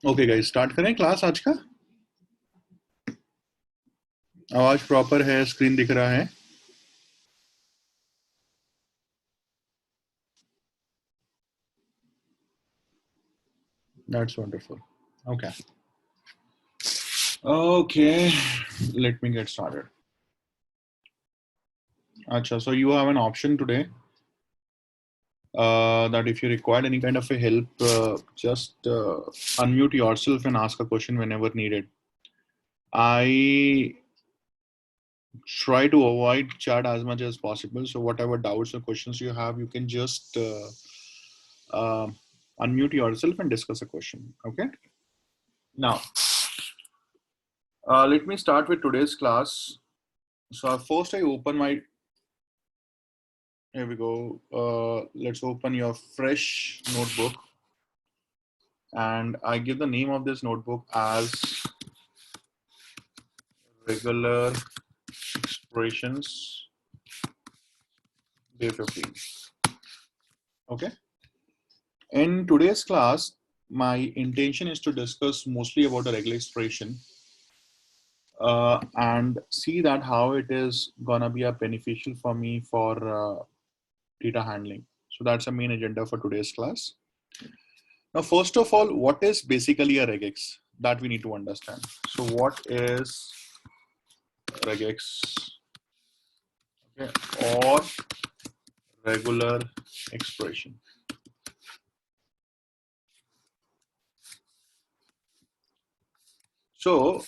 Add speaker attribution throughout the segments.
Speaker 1: Okay guys, start करें class आज का। आवाज प्रॉपर है, स्क्रीन दिख रहा है। That's wonderful. Okay. Okay, let me get started. Acha, so you have an option today that if you require any kind of a help, just unmute yourself and ask a question whenever needed. I try to avoid chat as much as possible. So whatever doubts or questions you have, you can just unmute yourself and discuss a question. Okay. Now, let me start with today's class. So first I open my, here we go. Let's open your fresh notebook. And I give the name of this notebook as regular expressions day 15. Okay. In today's class, my intention is to discuss mostly about a regular expression and see that how it is gonna be beneficial for me for data handling. So that's the main agenda for today's class. Now, first of all, what is basically a regex? That we need to understand. So what is regex? Okay, or regular expression. So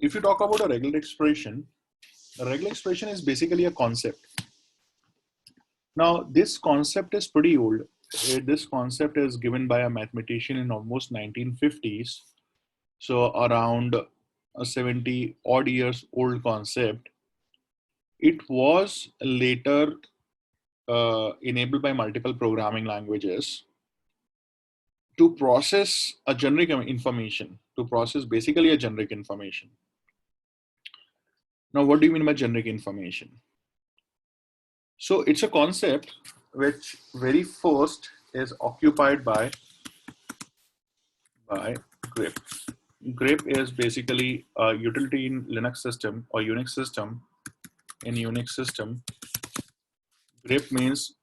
Speaker 1: if you talk about a regular expression is basically a concept. Now, this concept is pretty old. This concept is given by a mathematician in almost 1950s. So around a 70 odd years old concept. It was later enabled by multiple programming languages to process a generic information, to process basically a generic information. Now, what do you mean by generic information? So it's a concept which very first is occupied by grep. Grep is basically a utility in Linux system or Unix system. In Unix system, grep means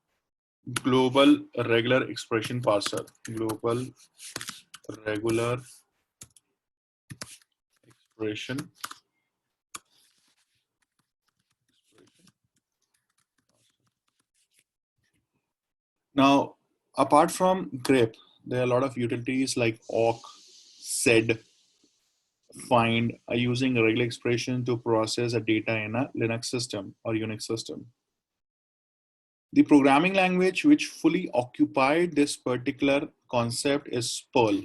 Speaker 1: global regular expression parser. Global regular expression. Now, apart from grep, there are a lot of utilities like awk, sed, find are using a regular expression to process a data in a Linux system or Unix system. The programming language which fully occupied this particular concept is Perl.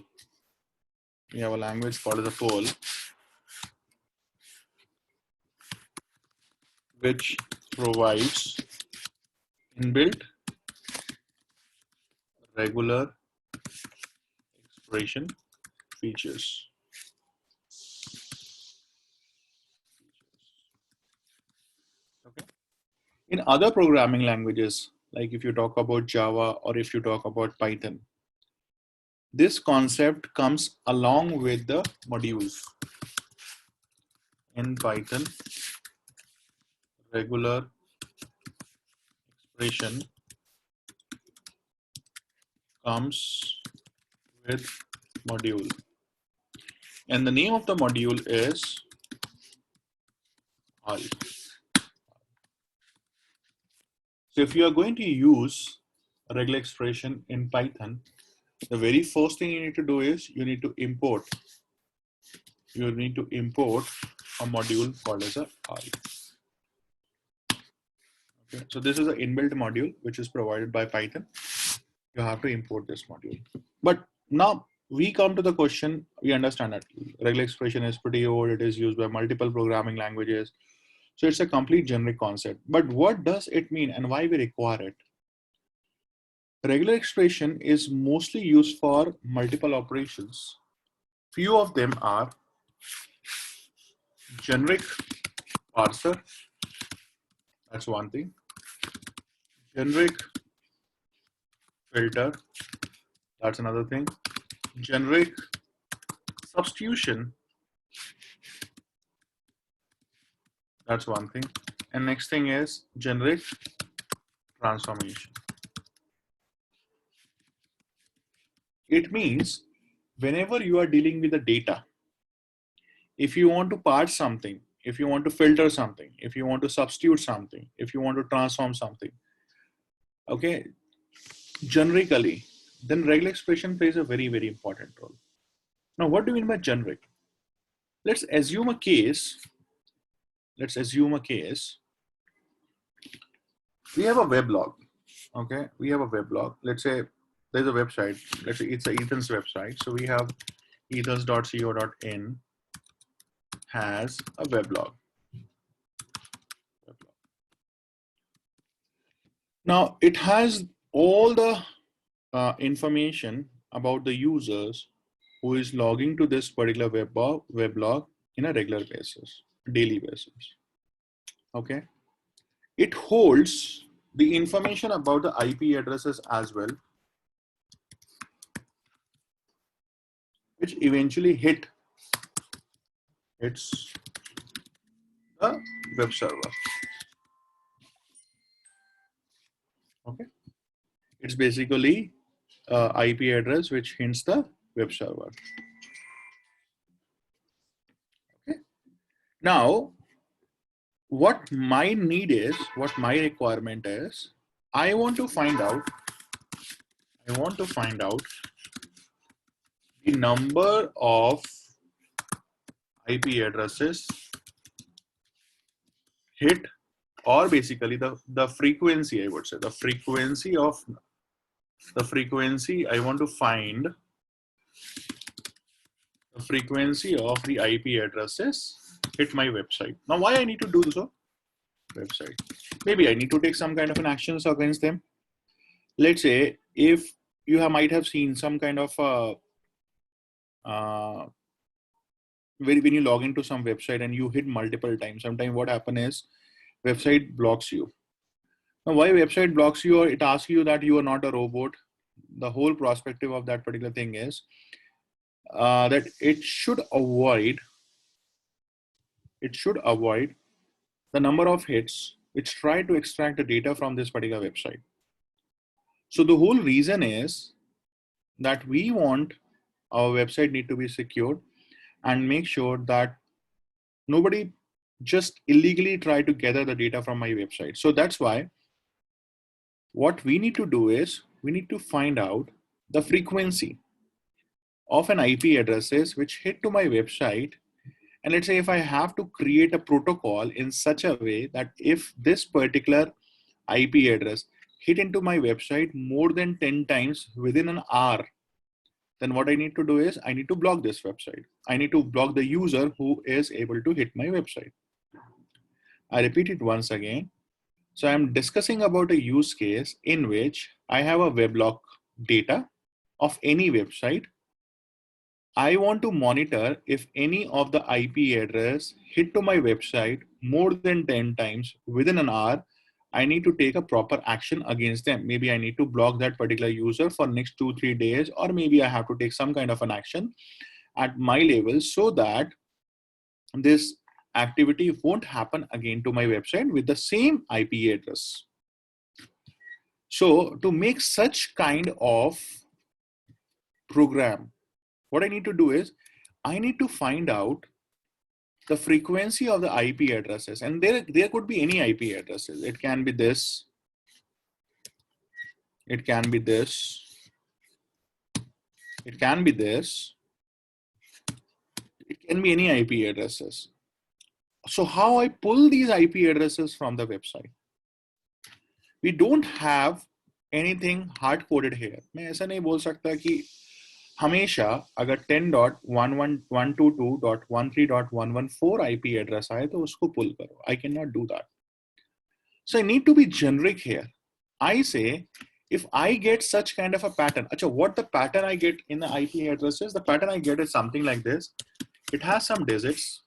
Speaker 1: We have a language called as a Perl, which provides inbuilt regular expression features. Okay. In other programming languages, like if you talk about Java or if you talk about Python, this concept comes along with the modules. In Python, regular expression comes with module. And the name of the module is R. So if you are going to use a regular expression in Python, the very first thing you need to do is you need to import a module called as a R. Okay, so this is an inbuilt module which is provided by Python. You have to import this module. But now we come to the question, we understand that regular expression is pretty old. It is used by multiple programming languages. So it's a complete generic concept. But what does it mean and why we require it? Regular expression is mostly used for multiple operations. Few of them are generic parser. That's one thing. Generic filter. That's another thing. Generic substitution. That's one thing. And next thing is generic transformation. It means whenever you are dealing with the data, if you want to parse something, if you want to filter something, if you want to substitute something, if you want to transform something, okay, generically, then regular expression plays a very, very important role. Now, what do you mean by generic? Let's assume a case. We have a weblog. Okay, we have a weblog. Let's say there's a website. Let's say it's Ethan's website. So we have ethans.co.in has a weblog. Now it has all the information about the users who is logging to this particular weblog in a regular basis, daily basis. Okay. It holds the information about the IP addresses as well, which eventually hits the web server. Okay. It's basically IP address which hints the web server. Okay. Now, what my need is, what my requirement is, I want to find out the number of IP addresses hit, or basically the frequency, I would say, the frequency I want to find the frequency of the IP addresses hit my website. Now, why I need to do so? Website. Maybe I need to take some kind of an actions against them. Let's say if you might have seen some kind of when you log into some website and you hit multiple times, sometimes what happens is website blocks you. Now, why website blocks you, or it asks you that you are not a robot? The whole perspective of that particular thing is that it should avoid the number of hits which try to extract the data from this particular website. So the whole reason is that we want our website need to be secured and make sure that nobody just illegally try to gather the data from my website. So that's why what we need to do is we need to find out the frequency of an IP addresses which hit to my website. And let's say if I have to create a protocol in such a way that if this particular IP address hit into my website more than 10 times within an hour, then what I need to do is I need to block this website. I need to block the user who is able to hit my website. I repeat it once again. So I'm discussing about a use case in which I have a weblog data of any website. I want to monitor if any of the IP address hit to my website more than 10 times within an hour. I need to take a proper action against them. Maybe I need to block that particular user for next 2-3 days, or maybe I have to take some kind of an action at my level so that this activity won't happen again to my website with the same IP address. So to make such kind of program, what I need to do is I need to find out the frequency of the IP addresses, and there could be any IP addresses. It can be this, it can be this, it can be this, it can be any IP addresses. So how I pull these IP addresses from the website? We don't have anything hard coded here. मैं ऐसा नहीं बोल सकता कि हमेशा अगर 10.122.13.114 IP address आए तो उसको pull करो. I cannot do that. So I need to be generic here. I say if I get such kind of a pattern, what the pattern I get in the IP addresses, the pattern I get is something like this. It has some digits,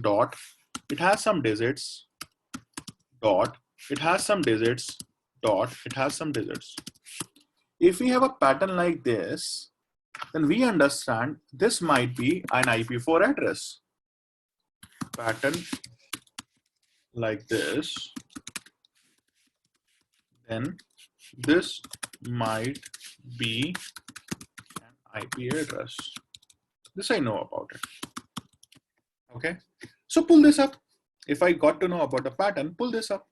Speaker 1: dot, it has some digits, dot, it has some digits, dot, it has some digits. If we have a pattern like this, then we understand this might be an IP4 address. Pattern like this, then this might be an IP address. This I know about it. Okay, so pull this up. If I got to know about the pattern, pull this up.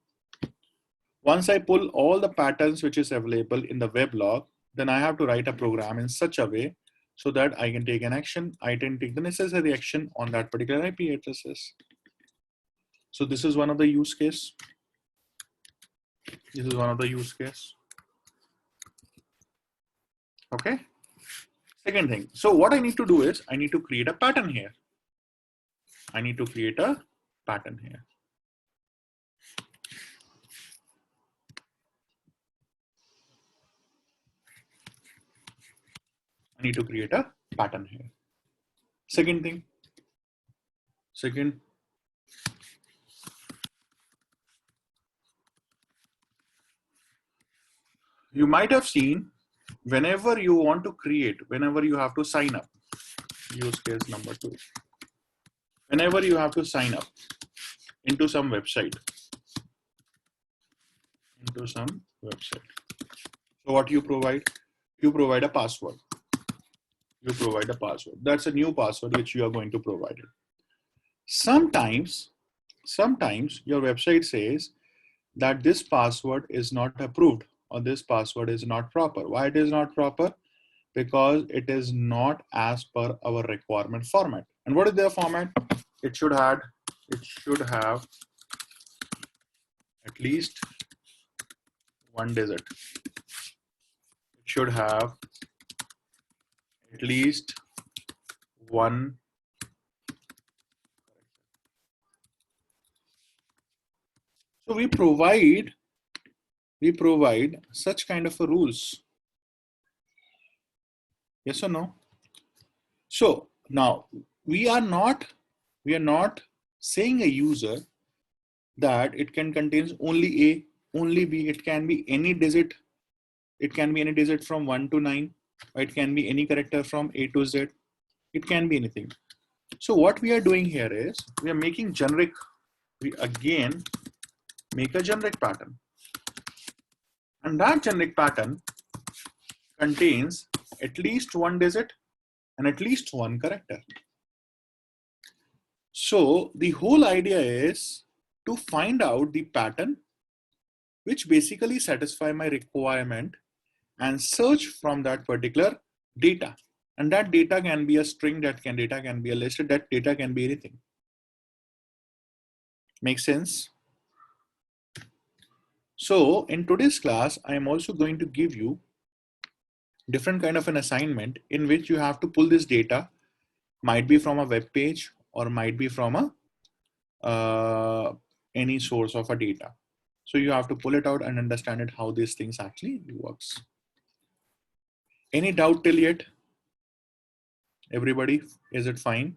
Speaker 1: Once I pull all the patterns which is available in the weblog, then I have to write a program in such a way so that I can take an action. I can take the necessary action on that particular IP addresses. So this is one of the use case. This is one of the use case. Okay. Second thing. So what I need to do is I need to create a pattern here. I need to create a pattern here. I need to create a pattern here. Second thing. Second. You might have seen whenever you want to create, whenever you have to sign up, use case number 2. Whenever you have to sign up into some website, so what you provide? You provide a password. You provide a password. That's a new password which you are going to provide it. Sometimes your website says that this password is not approved or this password is not proper. Why it is not proper? Because it is not as per our requirement format. And what is their format? It should have at least one digit. It should have at least one. So we provide such kind of a rules. Yes or no? So now we are not saying a user that it can contains only A, only B. It can be any digit. It can be any digit from 1 to 9. Or it can be any character from A to Z. It can be anything. So what we are doing here is we are making generic. We again make a generic pattern. And that generic pattern contains at least one digit and at least one character. So the whole idea is to find out the pattern which basically satisfy my requirement and search from that particular data. And that data can be a string, data can be a list, that data can be anything. Make sense? So in today's class, I am also going to give you different kind of an assignment in which you have to pull this data, might be from a web page or might be from a any source of a data. So you have to pull it out and understand it, how these things actually works. Any doubt till yet? Everybody, is it fine?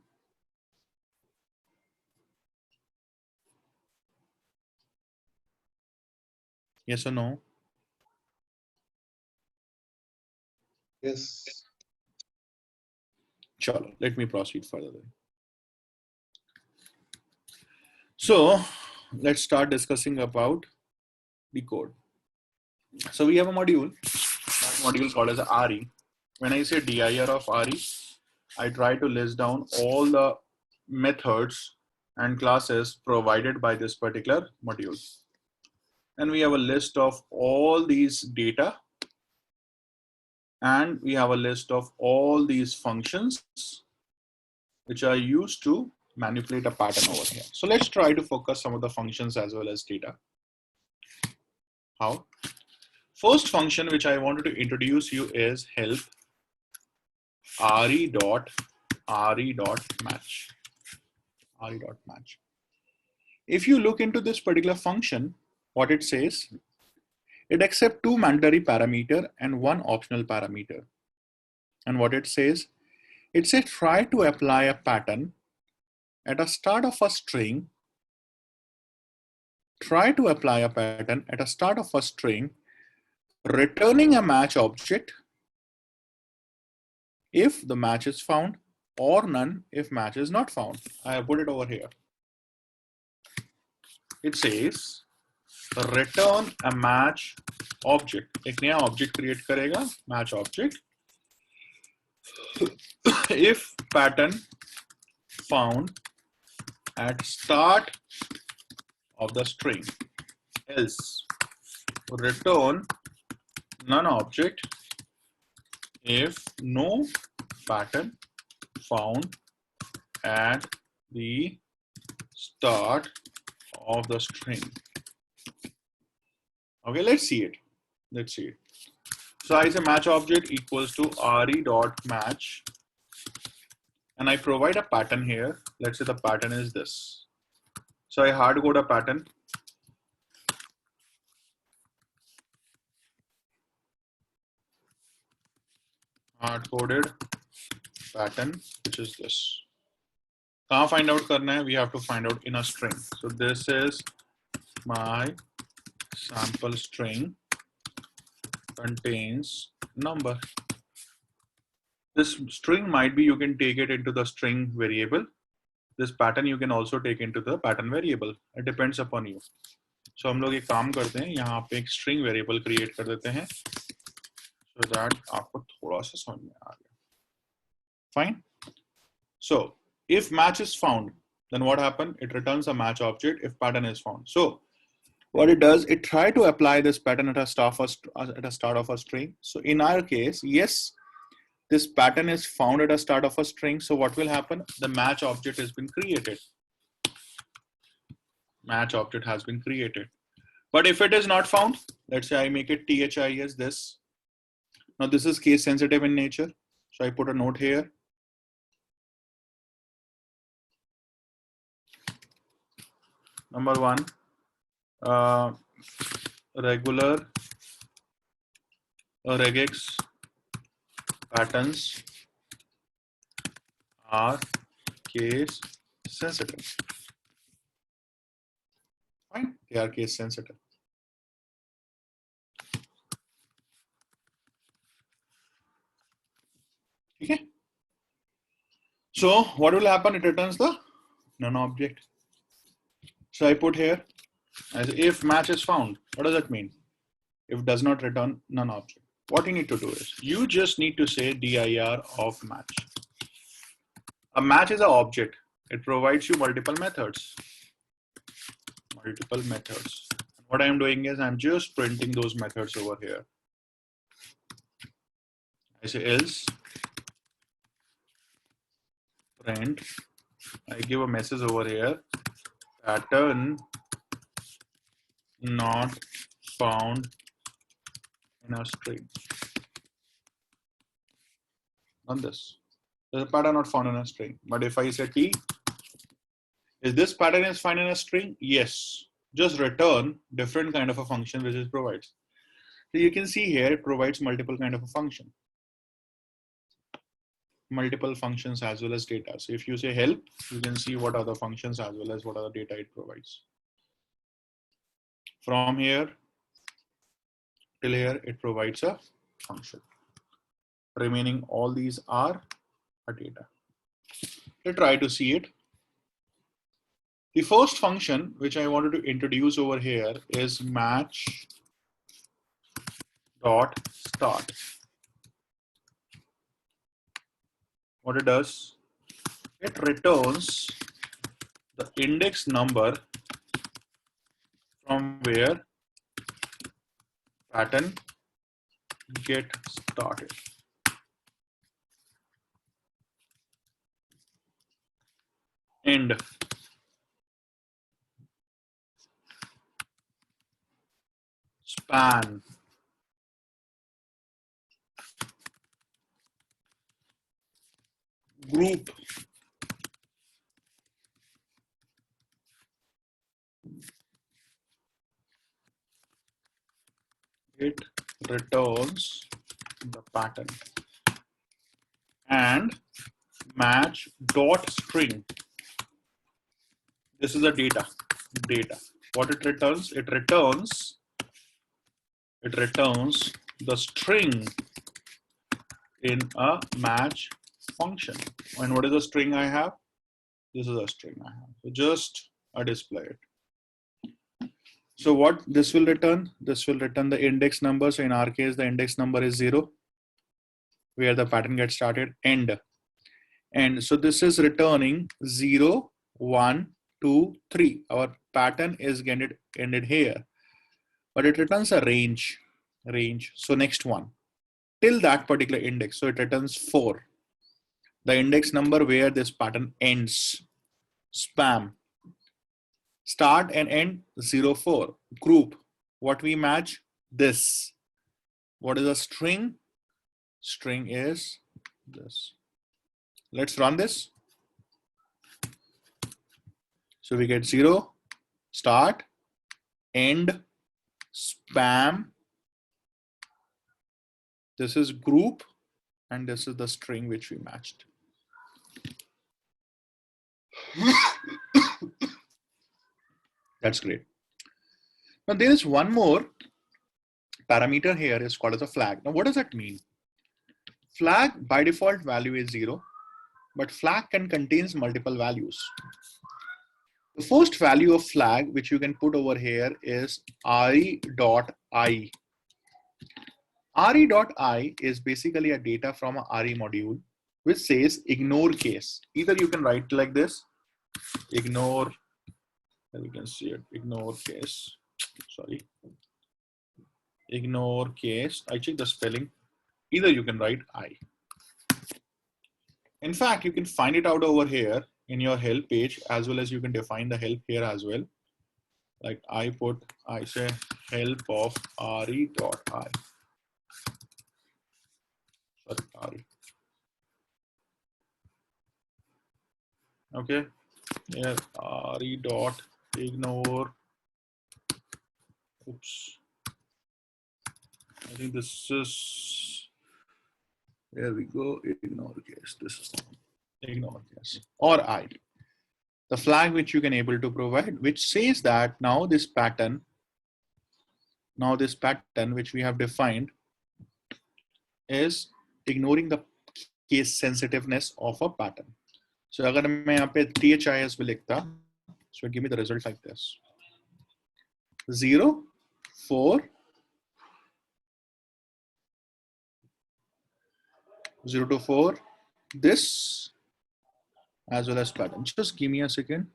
Speaker 1: Yes or no?
Speaker 2: Yes.
Speaker 1: Chalo, let me proceed further then. So let's start discussing about the code. So we have a module. That module called as RE. When I say dir of RE, I try to list down all the methods and classes provided by this particular module. And we have a list of all these data, and we have a list of all these functions which are used to manipulate a pattern over here. So let's try to focus some of the functions as well as data. How? First function which I wanted to introduce you is help re.match. re.match. If you look into this particular function, what it says, it accepts two mandatory parameter and one optional parameter. And what it says try to apply a pattern at a start of a string. Try to apply a pattern at a start of a string, returning a match object if the match is found, or none if match is not found. I have put it over here. It says return a match object. एक नया object create करेगा, match object. If pattern found at start of the string, else return none object if no pattern found at the start of the string. Okay, let's see it. Let's see it. So I say match object equals to re.match, and I provide a pattern here. Let's say the pattern is this. So I hard code a pattern. Hard coded pattern, which is this. How find out करना है? We have to find out in a string. So this is my sample string contains number. This string might be, you can take it into the string variable. This pattern you can also take into the pattern variable. It depends upon you. So हम लोग एक काम करते हैं, यहाँ पे एक string variable create कर देते हैं, so that आपको थोड़ा सा समझ में आ गया. Fine. So if match is found, then what happens? It returns a match object if pattern is found. So what it does, it try to apply this pattern at a start of a string. So in our case, yes, this pattern is found at a start of a string. So what will happen? The match object has been created. Match object has been created. But if it is not found, let's say I make it thi as this. Now this is case sensitive in nature. So I put a note here. Number one, regular regex patterns are case sensitive. Fine, they are case sensitive. Okay. So what will happen? It returns the none object. So I put here as if match is found. What does that mean? If does not return none object. What you need to do is you just need to say dir of match. A match is an object. It provides you multiple methods. Multiple methods. What I am doing is I'm just printing those methods over here. I say else print. I give a message over here. Pattern not found in a string. On this. There's a pattern not found in a string. But if I say t, is this pattern is found in a string? Yes. Just return different kind of a function which it provides. So you can see here it provides multiple kind of a function. Multiple functions as well as data. So if you say help, you can see what are the functions as well as what are the data it provides. From here, till here it provides a function. Remaining all these are a data. Let's try to see it. The first function which I wanted to introduce over here is match dot start. What it does, it returns the index number from where pattern get started. End. Span. Group. It returns the pattern. And match dot string. This is a data. What it returns? It returns the string in a match function. And what is the string I have? This is a string I have. So just I display it. So what this will return? This will return the index number. So in our case, the index number is 0, where the pattern gets started. End. And so this is returning 0, 1, 2, 3. Our pattern is ended here, but it returns a range. So next one till that particular index. So it returns 4, the index number where this pattern ends. Spam. Start and end 0, 4. Group. What we match? This. What is a string? String is this. Let's run this. So we get 0, start, end, spam. This is group, and this is the string which we matched. That's great. Now there is one more parameter here is called as a flag. Now what does that mean? Flag by default value is 0, but flag can contains multiple values. The first value of flag which you can put over here is re.I. re.I is basically a data from a re module which says ignore case. Either you can write like this, ignore, and we can see it, ignore case. Sorry, ignore case. I checked the spelling. Either you can write I. In fact, you can find it out over here in your help page, as well as you can define the help here as well. Like I say help of re.I. Sorry, re. Okay, here re.ignore. Oops. I think this is, there we go, ignore case. This is ignore case or I. The flag which you can able to provide, which says that now this pattern which we have defined is ignoring the case sensitiveness of a pattern. So अगर मैं यहाँ पे THIS भी लिखता, so give me the result like this: 0, 4, 0 to 4, this as well as pattern. Just give me a second.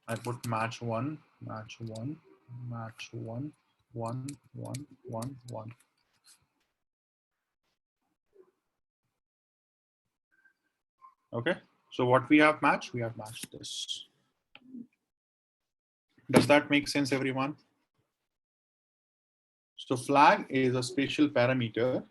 Speaker 1: I put match 1, match 1, match 1, 1, 1, 1, 1. Okay, so what we have matched? We have matched this. Does that make sense, everyone? So flag is a special parameter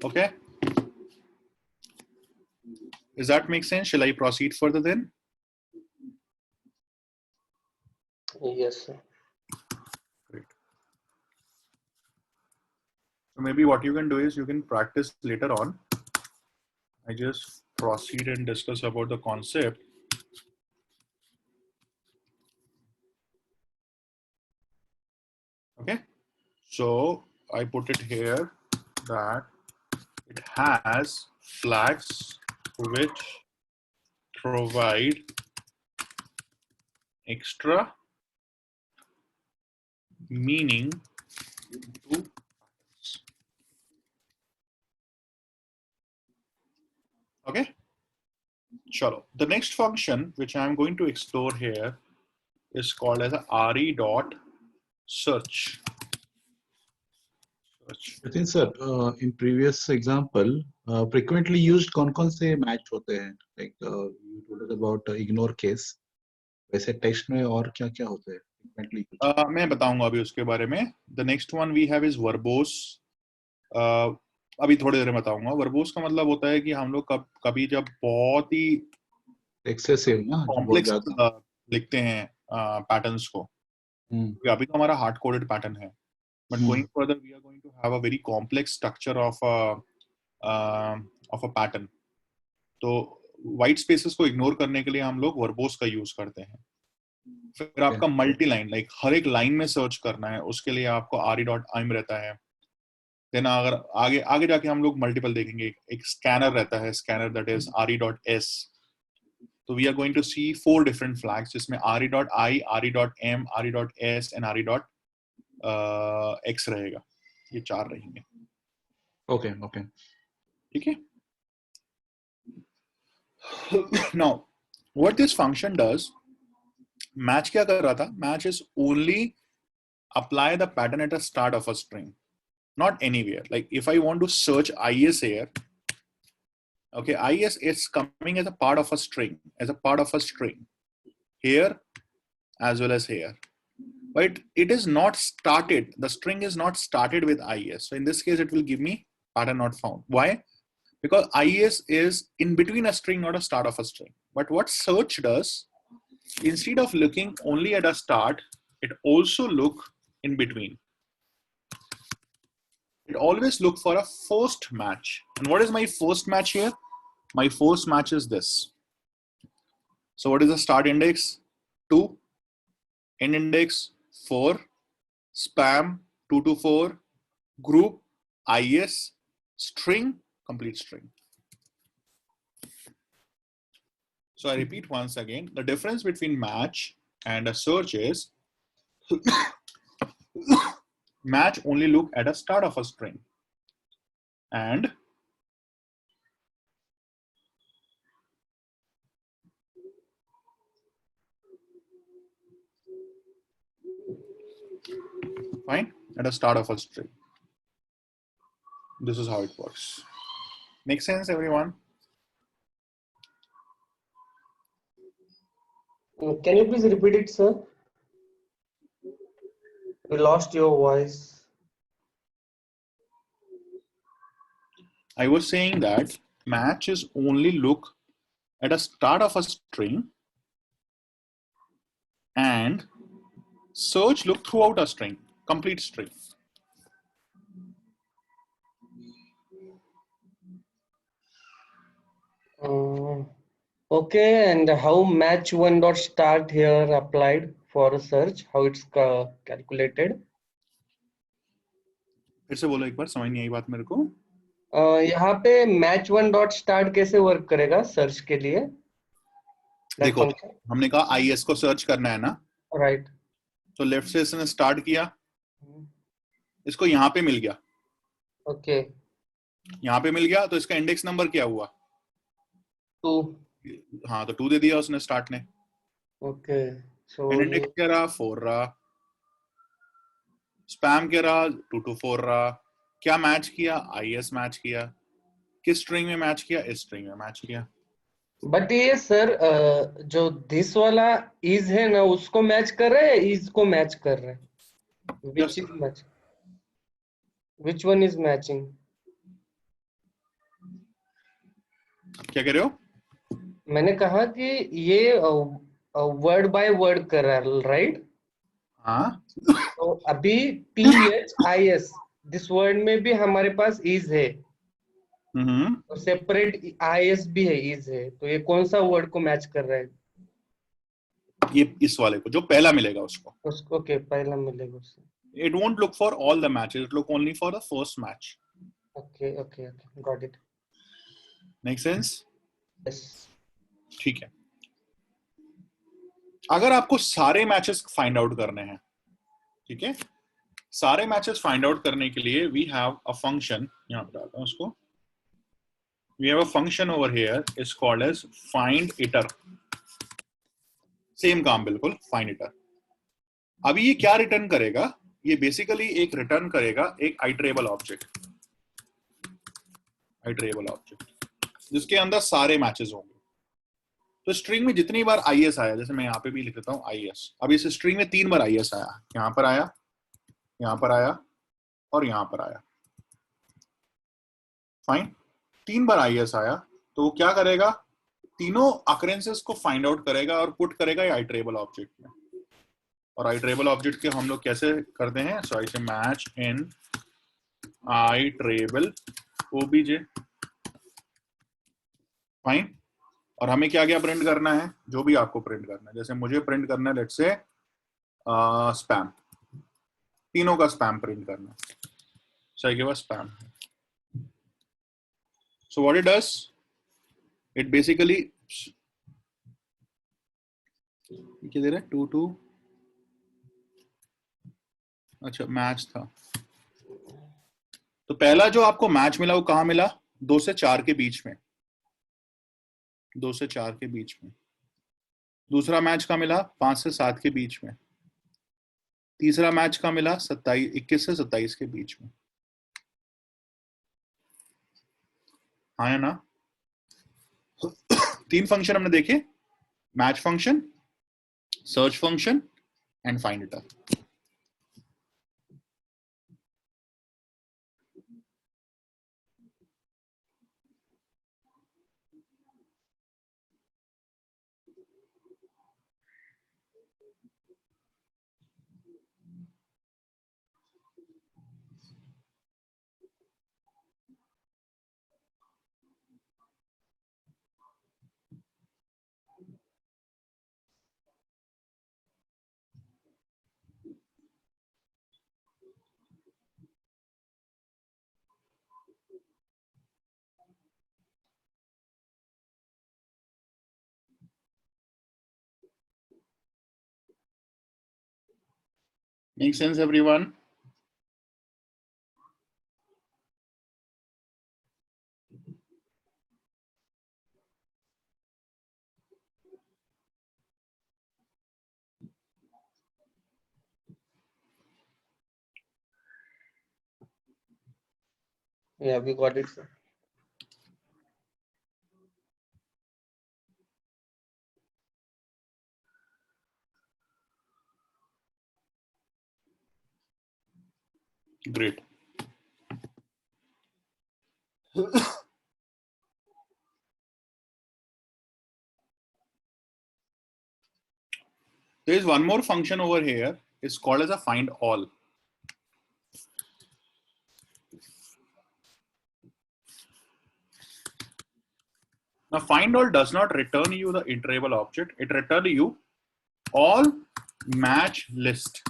Speaker 1: Okay. Does that make sense? Shall I proceed further then?
Speaker 2: Yes, sir.
Speaker 1: Great. So maybe what you can do is you can practice later on. I just proceed and discuss about the concept. Okay. So I put it here that it has flags which provide extra meaning to patterns. Okay. Chalo. The next function which I'm going to explore here is called as a re.search.
Speaker 3: Nitin sir, in previous example, frequently used कौन-कौन से match होते हैं? Like you told us about ignore case. वैसे text में और क्या-क्या होते हैं? Frequently used.
Speaker 1: मैं बताऊंगा अभी उसके बारे में. The next one we have is verbose. अभी थोड़ी देर में बताऊंगा. Verbose का मतलब होता है कि हम लोग कभी जब बहुत ही
Speaker 3: excessive ना,
Speaker 1: complex लिखते हैं patterns को. अभी तो हमारा hard coded pattern है. But going further, we are going to have a very complex structure of a pattern. तो white spaces को ignore करने के लिए हम लोग verbose का use करते हैं. फिर आपका multi line, like हर एक line में search करना है, उसके लिए आपको re.im रहता है. Then अगर आगे जाके हम लोग multiple देखेंगे, एक scanner रहता है, scanner that is re.s. So we are going to see 4 different flags, जिसमें re.i, re.m, re.s and re.x रहेगा. ये 4 रहेंगे.
Speaker 3: Okay.
Speaker 1: ठीक है. Now, what this function does, match क्या कर रहा था? Match is only apply the pattern at the start of a string, not anywhere. Like if I want to search is here, okay, is is coming as a part of a string, here as well as here. But it is not started. The string is not started with is. So in this case, it will give me pattern not found. Why? Because is in between a string, not a start of a string. But what search does, instead of looking only at a start, it also look in between. It always look for a first match. And what is my first match here? My first match is this. So what is the start index? 2, end index 4, spam 2 to 4, group is, string, complete string. So I repeat once again, the difference between match and a search is match only look at a start of a string, and fine, at a start of a string. This is how it works. Make sense, everyone?
Speaker 2: Can you please repeat it, sir? We lost your voice.
Speaker 1: I was saying that match is only look at a start of a string, and search look throughout a string, complete string.
Speaker 2: Okay, and how match one dot start here applied for a search? How it's calculated?
Speaker 1: फिर से बोलो एक बार, समझ नहीं आई बात मेरे को.
Speaker 2: यहाँ पे match one dot start कैसे वर्क करेगा सर्च के लिए?
Speaker 1: देखो, हमने कहा is को सर्च करना है ना,
Speaker 2: राइट.
Speaker 1: तो लेफ्ट से इसने स्टार्ट किया, इसको यहाँ पे मिल गया.
Speaker 2: ओके.
Speaker 1: यहाँ पे मिल गया, तो इसका इंडेक्स नंबर क्या हुआ?
Speaker 2: 2.
Speaker 1: हाँ, तो 2 दे दिया उसने स्टार्ट ने.
Speaker 2: ओके. सो
Speaker 1: इंडेक्स क्या रहा? 4 रहा. स्पैम क्या रहा? 2 to 4 रहा. क्या मैच किया? is मैच किया. किस स्ट्रिंग में मैच किया? इस स्ट्रिंग में मैच किया.
Speaker 2: बट ये सर जो दिस वाला इज है ना, उसको मैच कर रहे हैं, इज को मैच कर रहे हैं? Which is match? Which one is matching?
Speaker 1: क्या कह रहे हो?
Speaker 2: मैंने कहा कि ये वर्ड बाय वर्ड कर रहा है, राइट?
Speaker 1: हाँ,
Speaker 2: तो अभी THIS दिस वर्ड में भी हमारे पास इज है और सेपरेट IS भी है, इज है, तो ये कौन सा वर्ड को मैच कर रहा है?
Speaker 1: ये इस वाले को, जो पहला मिलेगा उसको.
Speaker 2: उसको ओके, पहला मिलेगा उससे.
Speaker 1: It won't look for all the matches. It look only for the first match.
Speaker 2: Okay okay okay, got it.
Speaker 1: Make sense?
Speaker 2: Yes.
Speaker 1: ठीक है. अगर आपको सारे मैचेस फाइंड आउट करने हैं, ठीक है, सारे मैचेस फाइंड आउट करने के लिए वी हैव अ फंक्शन, यहां पर डालता हूं उसको. We have a function over here is called as find iter. Same काम बिल्कुल, फाइंड इटर. अभी ये क्या रिटर्न करेगा? ये बेसिकली एक रिटर्न करेगा एक आइटरेबल ऑब्जेक्ट, आइटरेबल ऑब्जेक्ट जिसके अंदर सारे मैचेस होंगे. तो स्ट्रिंग में जितनी बार IS आया, जैसे मैं यहाँ पे भी लिख देता हूँ IS. अब इस स्ट्रिंग में 3 बार IS आया, यहाँ पर आया, यहाँ पर आया और यहाँ पर आया. फाइन, 3 बार IS आया, तो वो क्या करेगा? तीनों अकरेंसेस को फाइंड आउट करेगा और पुट करेगा आइटरेबल ऑब्जेक्ट में. और आइटरेबल ऑब्जेक्ट के हम लोग कैसे करते हैं? सो आई से मैच इन आइटरेबल OBJ. फाइन. और हमें क्या क्या प्रिंट करना है? जो भी आपको प्रिंट करना है. जैसे मुझे प्रिंट करना है, लेट्स से स्पैम. तीनों का स्पैम प्रिंट करना है. So I give a spam. So what it does, it basically क्या दे रहा है? 2 2. अच्छा, मैच था. तो पहला जो आपको मैच मिला वो कहां मिला? 2 से 4 के बीच में, 2 से 4 के बीच में. दूसरा मैच का मिला 5 से 7 के बीच में. तीसरा मैच का मिला 21 से 27 के बीच में. हाँ या ना? 3 फंक्शन हमने देखे, match function, search function and find hitter. Make sense, everyone?
Speaker 2: Yeah, we got it, sir.
Speaker 1: Great. There is one more function over here. It's called as a find all. Now, find all does not return you the iterable object. It returns you all match list,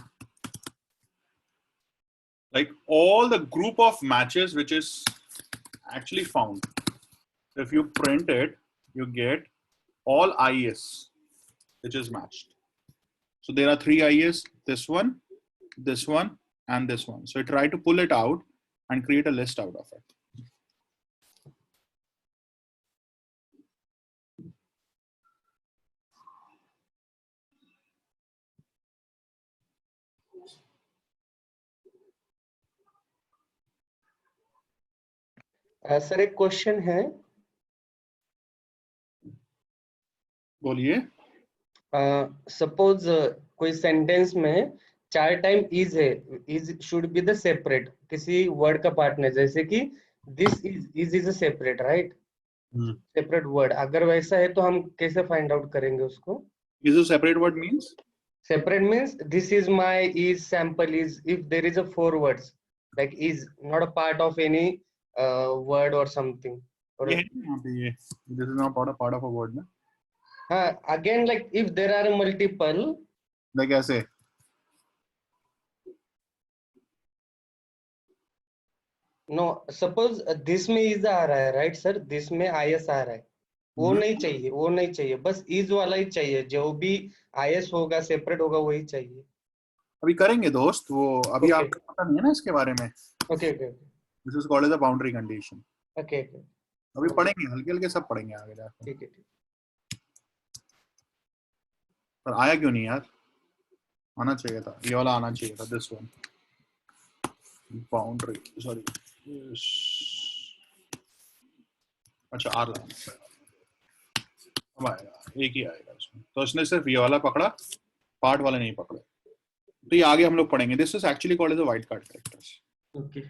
Speaker 1: like all the group of matches which is actually found. So if you print it, you get all IS which is matched. So there are 3 IS, this one, and this one. So I try to pull it out and create a list out of it.
Speaker 2: Sir एक question है.
Speaker 1: बोलिए.
Speaker 2: Suppose कोई sentence में 4 time is है, is should be the separate किसी word का partner, जैसे कि this is a separate, right, separate word. अगर वैसा है तो हम कैसे फाइंड आउट करेंगे उसको?
Speaker 1: Is a separate word means?
Speaker 2: Separate means this is my, is, sample, is, if there is a 4 words, like is not a part of any word or something. Or
Speaker 1: ये है यहाँ पे ये. This is not part of a word ना.
Speaker 2: again, like if there are multiple,
Speaker 1: like ऐसे.
Speaker 2: no, suppose this में is आ रहा है, right sir, this में is आ रहा है, वो नहीं चाहिए, वो नहीं चाहिए, बस is वाला ही चाहिए, जो भी is होगा सेपरेट होगा वही चाहिए.
Speaker 1: अभी करेंगे दोस्त, वो अभी
Speaker 2: Okay.
Speaker 1: आपको पता नहीं है ना इसके बारे में.
Speaker 2: Okay, okay,
Speaker 1: This is called as a boundary condition.
Speaker 2: okay, okay.
Speaker 1: अभी पढ़ेंगे, हल्के हल्के सब पढ़ेंगे आगे जाकर.
Speaker 2: ठीक है.
Speaker 1: पर आया क्यों नहीं यार? आना चाहिए था, ये वाला आना चाहिए था. This one, boundary, sorry. अच्छा आर लगाना, अब आएगा, एक ही आएगा इसमें. तो उसने सिर्फ ये वाला पकड़ा, पार्ट वाला नहीं पकड़ा. तो ये आगे हम लोग पढ़ेंगे. This is actually called as a wild card characters.
Speaker 2: Okay,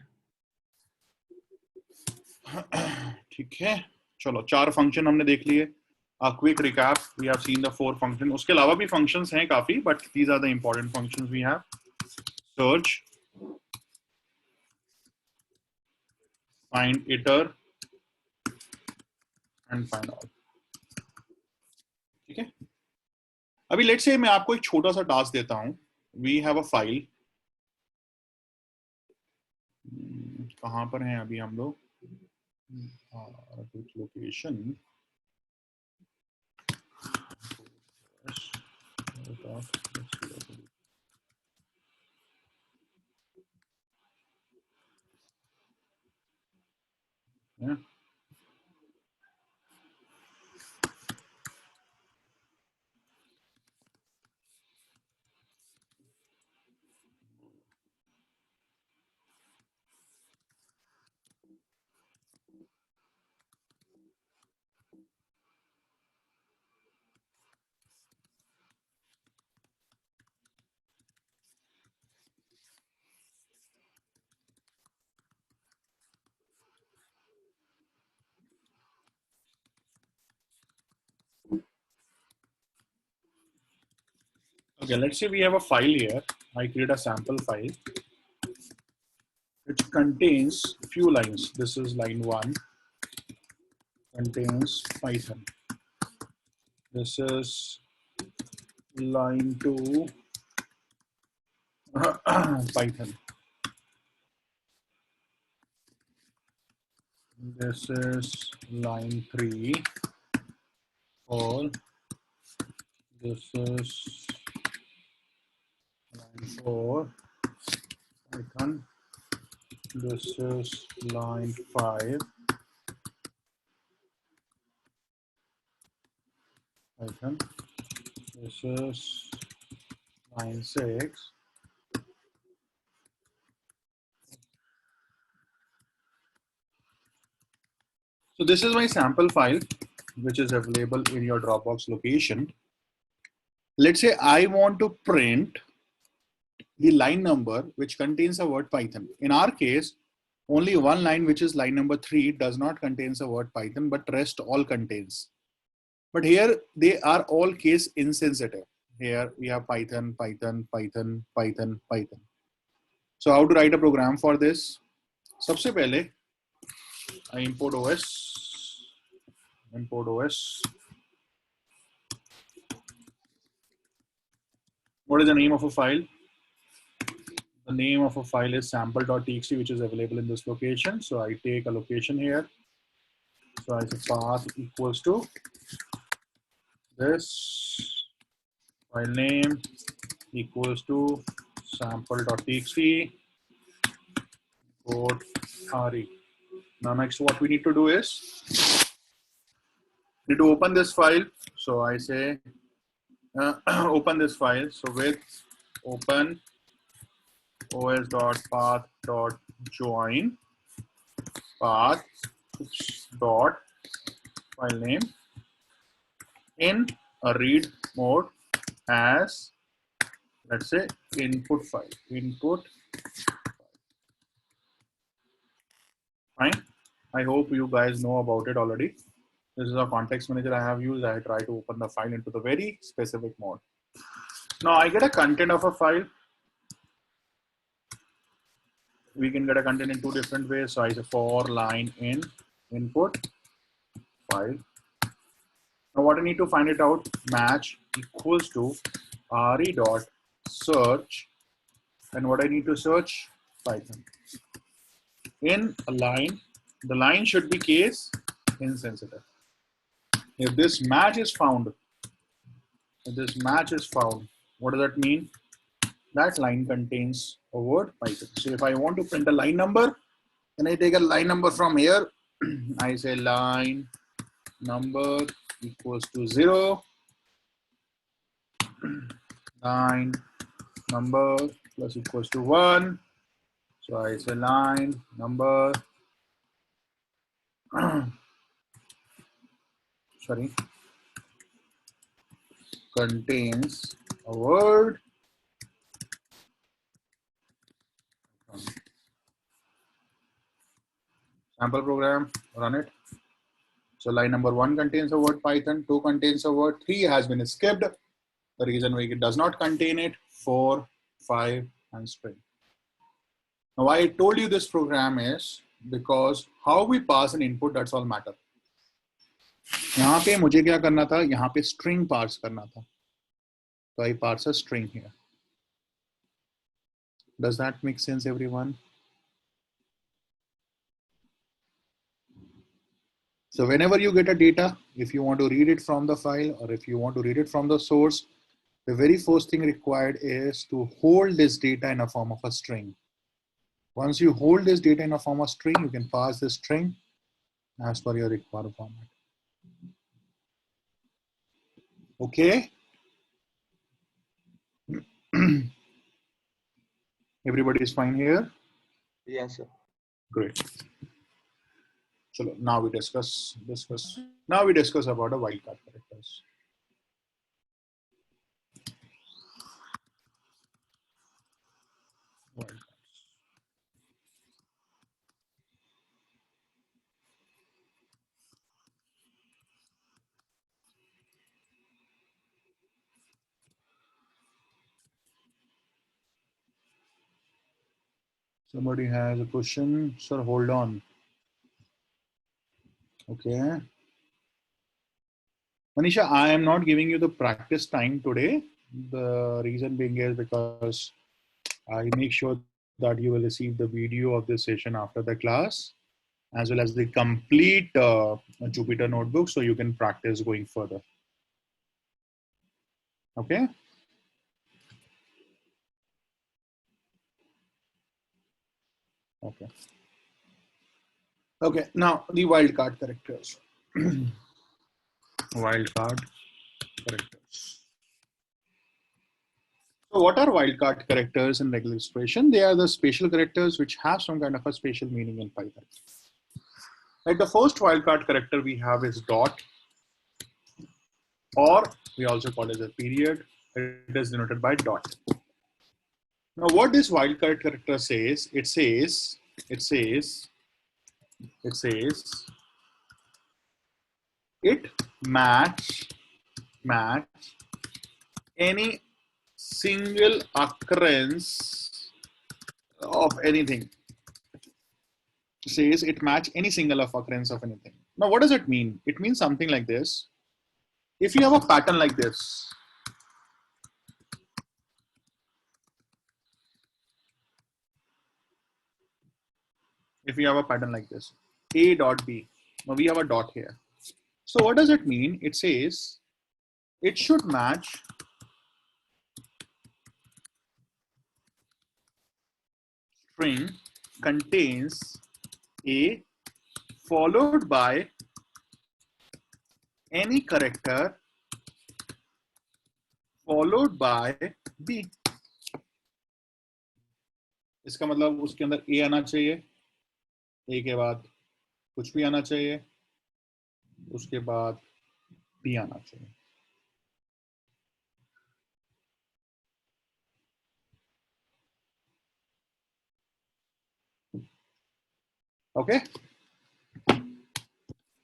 Speaker 1: ठीक है, चलो 4 फंक्शन हमने देख लिए. A quick recap, we have seen the 4 functions. उसके अलावा भी functions हैं काफी, but these are the important functions we have. Search, find iter, and find all. ठीक है. अभी let's say मैं आपको एक छोटा सा task देता हूं. We have a file. कहां पर हैं अभी हम लोग? Location. Yeah. Okay, let's say we have a file here. I create a sample file which contains few lines. This is line 1, contains Python. This is line 2, Python. This is line 3, or this is line 4, Python. This is line 5, Python. This is line 6. So this is my sample file, which is available in your Dropbox location. Let's say I want to print the line number which contains a word Python. In our case, only one line, which is line number 3, does not contains a word Python, but rest all contains. But here they are all case insensitive. Here we have Python, Python, Python, Python, Python. So how to write a program for this? सबसे पहले I import OS. What is the name of a file? The name of a file is sample.txt, which is available in this location. So I take a location here. So I say path equals to this file name equals to sample.txt code re. Now next what we need to do is need to open this file. So I say open this file. So with open os.path.join path dot file name in a read mode as let's say input file, input. Fine. I hope you guys know about it already. This is a context manager I have used. I try to open the file into the very specific mode. Now I get a content of a file. We can get a content in two different ways. So I say for line in input file. Now what I need to find it out, match equals to re dot search, and what I need to search, Python. In a line, the line should be case insensitive. If this match is found, what does that mean? That line contains a word Python. So if I want to print a line number, then I take a line number from here. I say line number equals to 0. Line number plus equals to 1. So I say line number sorry, contains a word. Sample program, run it. So line number 1 contains a word Python, 2 contains a word, 3 has been skipped. The reason why it does not contain it, 4, 5, and string. Now why I told you this program is because how we pass an input, that's all matter. यहाँ पे मुझे क्या करना था, यहाँ पे string parse करना था. So I parse a string here. Does that make sense, everyone? So whenever you get a data, if you want to read it from the file or if you want to read it from the source, the very first thing required is to hold this data in a form of a string. Once you hold this data in a form of string, you can pass this string as per your required format. Okay. Everybody is fine here?
Speaker 2: Yes, sir.
Speaker 1: Great. So now we discuss about the wildcard characters. Wildcards. Somebody has a question, sir. Hold on. Okay. Manisha, I am not giving you the practice time today. The reason being is because I make sure that you will receive the video of this session after the class, as well as the complete Jupyter notebook, so you can practice going further. Okay. Okay. Okay. Now the wildcard characters. Wildcard characters. So what are wildcard characters in regular expression? They are the special characters which have some kind of a special meaning in Python. Like the first wildcard character we have is dot, or we also call it a period. It is denoted by dot. Now what this wildcard character says, it says it match any single occurrence of anything. Says it match any single occurrence of anything. Now what does it mean? It means something like this. If you have a pattern like this, A dot B, now we have a dot here. So what does it mean? It says it should match string contains A followed by any character followed by B. इसका मतलब उसके अंदर A आना चाहिए, A के बाद कुछ भी आना चाहिए, उसके बाद B आना चाहिए. Okay.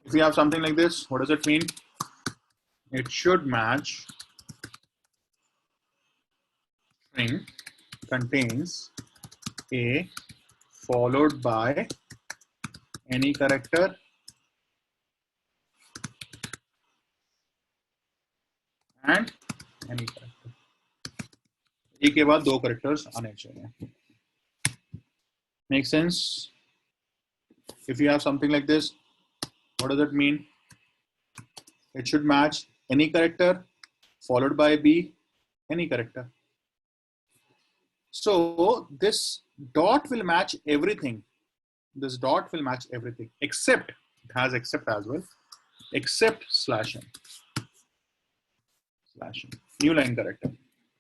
Speaker 1: If you have something like this, what does it mean? It should match string contains a followed by any character and any character. एक के बाद दो characters आने चाहिए. Make sense? If you have something like this, what does it mean? It should match any character followed by B, any character. So this dot will match everything. This dot will match everything except, it has except as well, except slash n. Slash n, new line character.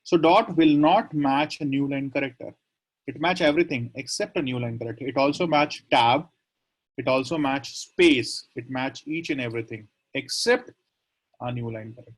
Speaker 1: So dot will not match a new line character. It match everything except a new line character. It also match tab. It also match space. It match each and everything except a new line character.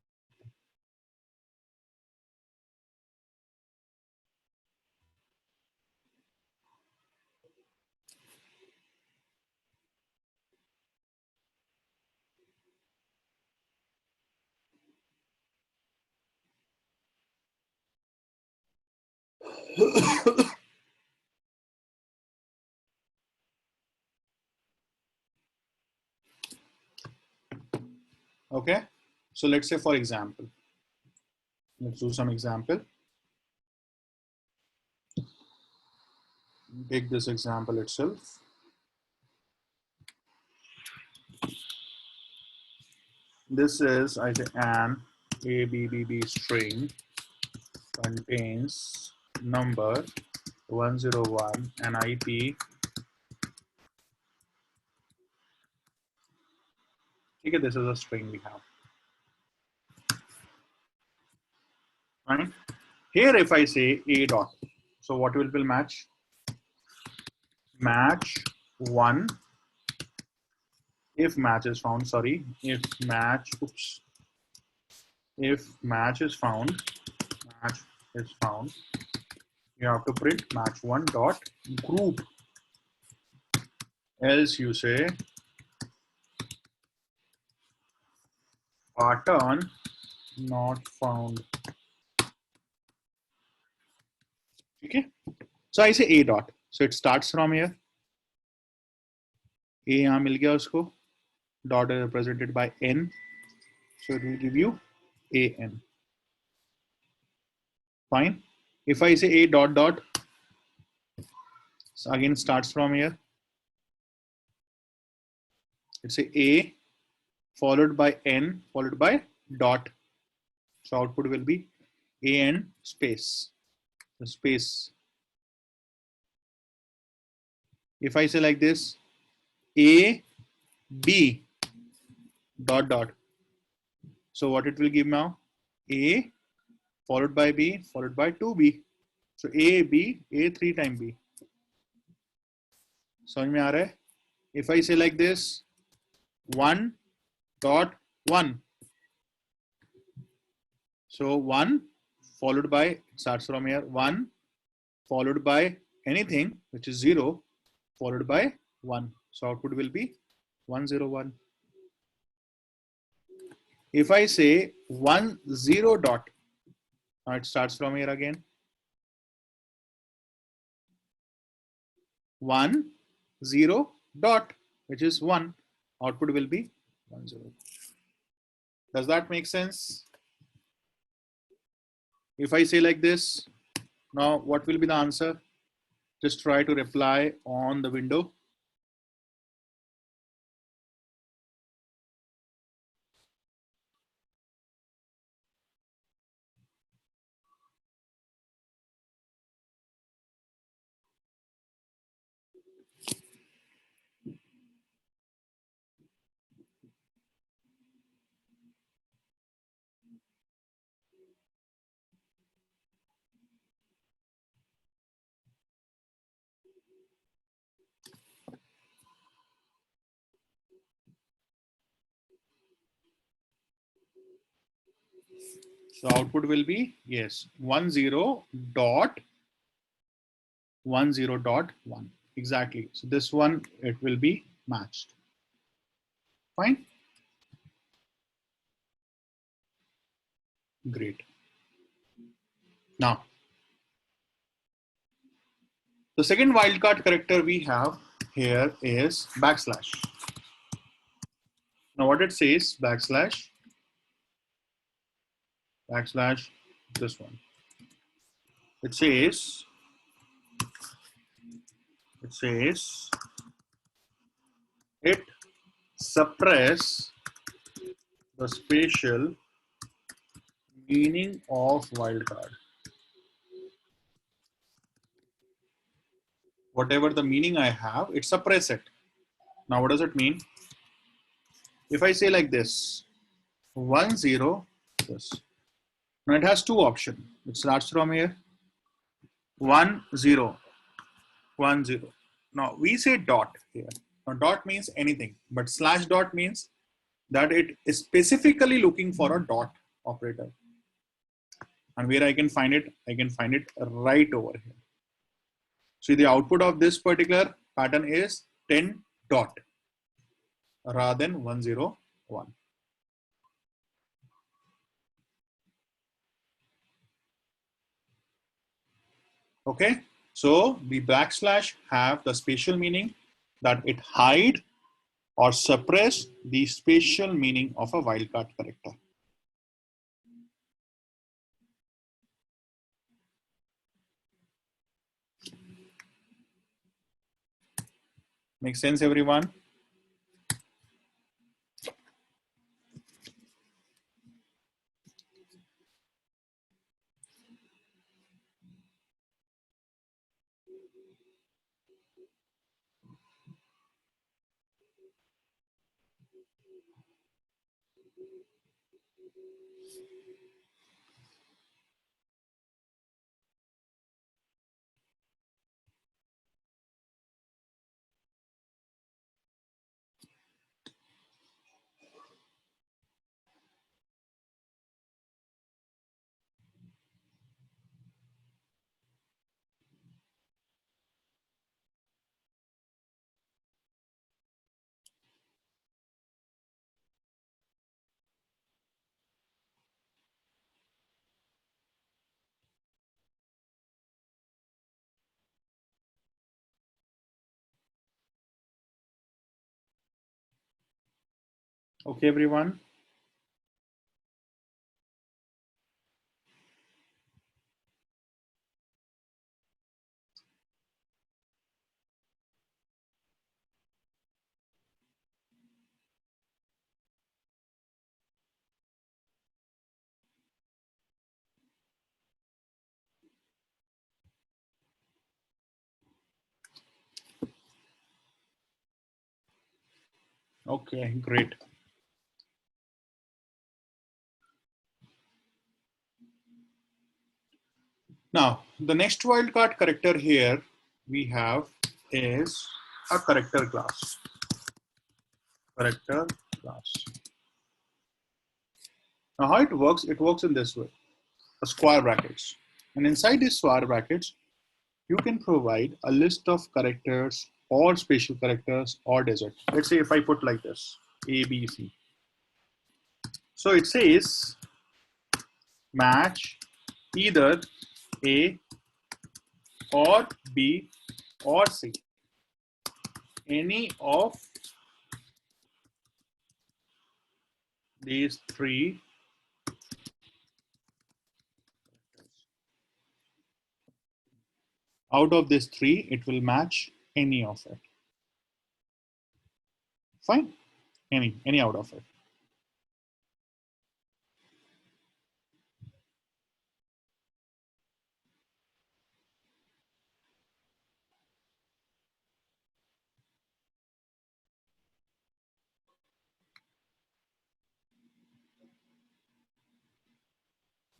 Speaker 1: Okay, so let's say, for example, let's do some example. Take this example itself. This is, I say, an ABBB string contains number 101 and IP. Okay, this is a string we have. Fine. Here, if I say a dot, so what will match? Match 1 if match is found. Sorry, if match, oops. If match is found, you have to print match 1 dot group. Else you say pattern not found. Okay, so I say a dot, so it starts from here. A यहाँ मिल गया उसको, dot is represented by n, so it will give you an. Fine. If I say a dot dot, so again starts from here. It's a followed by n followed by dot, so output will be an space. The space. If I say like this, a b dot dot, so what it will give now? A followed by b followed by 2b, so a b, a 3 times b. समझ में आ रहा है? If I say like this, 1 dot 1, so 1 followed by, it starts from here, 1 followed by anything which is 0 followed by 1, so output will be 101. If I say 1 0 dot, now it starts from here again, 1 0 dot, which is 1, output will be 1 0. Does that make sense? If I say like this, now what will be the answer? Just try to reply on the window. So output will be, yes, 10 dot 10 dot 1. exactly. So this one, it will be matched. Fine. Great. Now, the second wildcard character we have here is backslash. Now what it says, backslash, this one. It says it suppress the spatial meaning of wildcard. Whatever the meaning I have, it suppress it. Now what does it mean? If I say like this, 1 0 this. Now it has two options. It starts from here, 1 0 1 0. Now we say dot here. Now dot means anything, but slash dot means that it is specifically looking for a dot operator. And where I can find it right over here. So the output of this particular pattern is 10 dot rather than 1 0 1. Okay, so the backslash have the spatial meaning that it hide or suppress the spatial meaning of a wildcard character. Make sense, everyone? Okay, everyone. Okay, great. Now, the next wildcard character here we have is a character class. Character class. Now, how it works in this way, a square brackets. And inside these square brackets, you can provide a list of characters or special characters or desert. Let's say if I put like this, A, B, C. So it says match either A or B or C. Any of these three out of these three, it will match any of it. Fine, any out of it.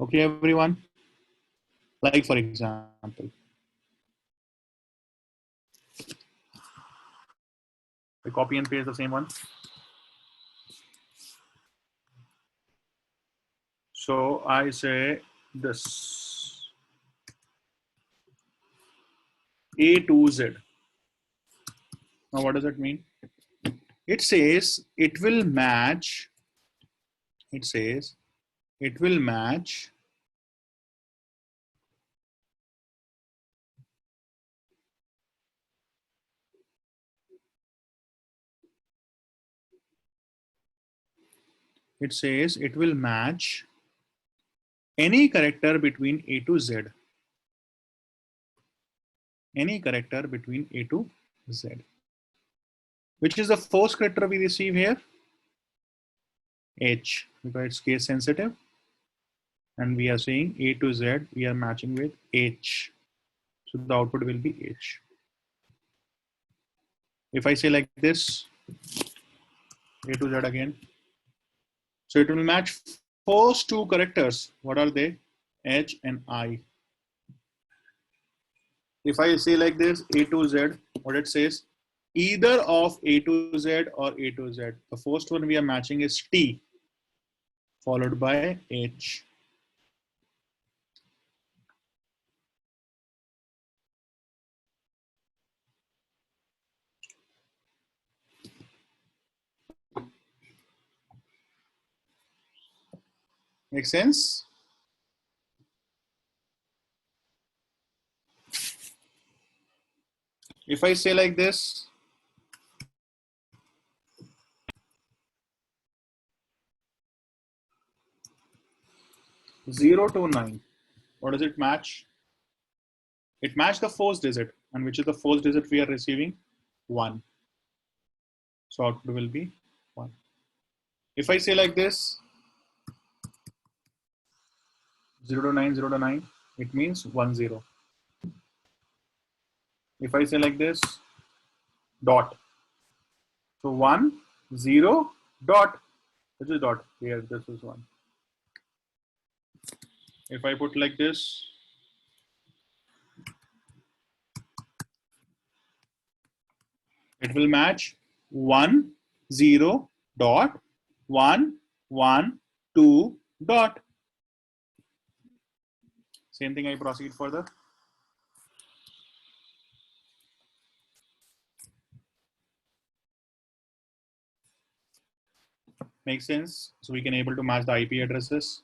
Speaker 1: Okay, everyone. Like for example, I copy and paste the same one. So I say this A to Z. Now what does it mean? It says it will match. It says it will match it says it will match any character between A to Z. Any character between A to Z. Which is the first character we receive here? H, because it's case sensitive. And we are saying A to Z, we are matching with H. So the output will be H. If I say like this, A to Z again. So it will match first two characters. What are they? H and I. If I say like this, A to Z, what it says? Either of A to Z or A to Z. The first one we are matching is T, followed by H. Make sense? If I say like this, zero to 9, what does it match? It matched the first digit, and which is the first digit we are receiving? 1. So output will be 1. If I say like this, 0 to 9, 0 to 9, it means 1, 0. If I say like this, dot. So 1, 0, dot. This is dot. Here, this is 1. If I put like this, it will match 1, 0, dot, 1, 1, 2, dot. Same thing I proceed further. Makes sense? So we can able to match the IP addresses.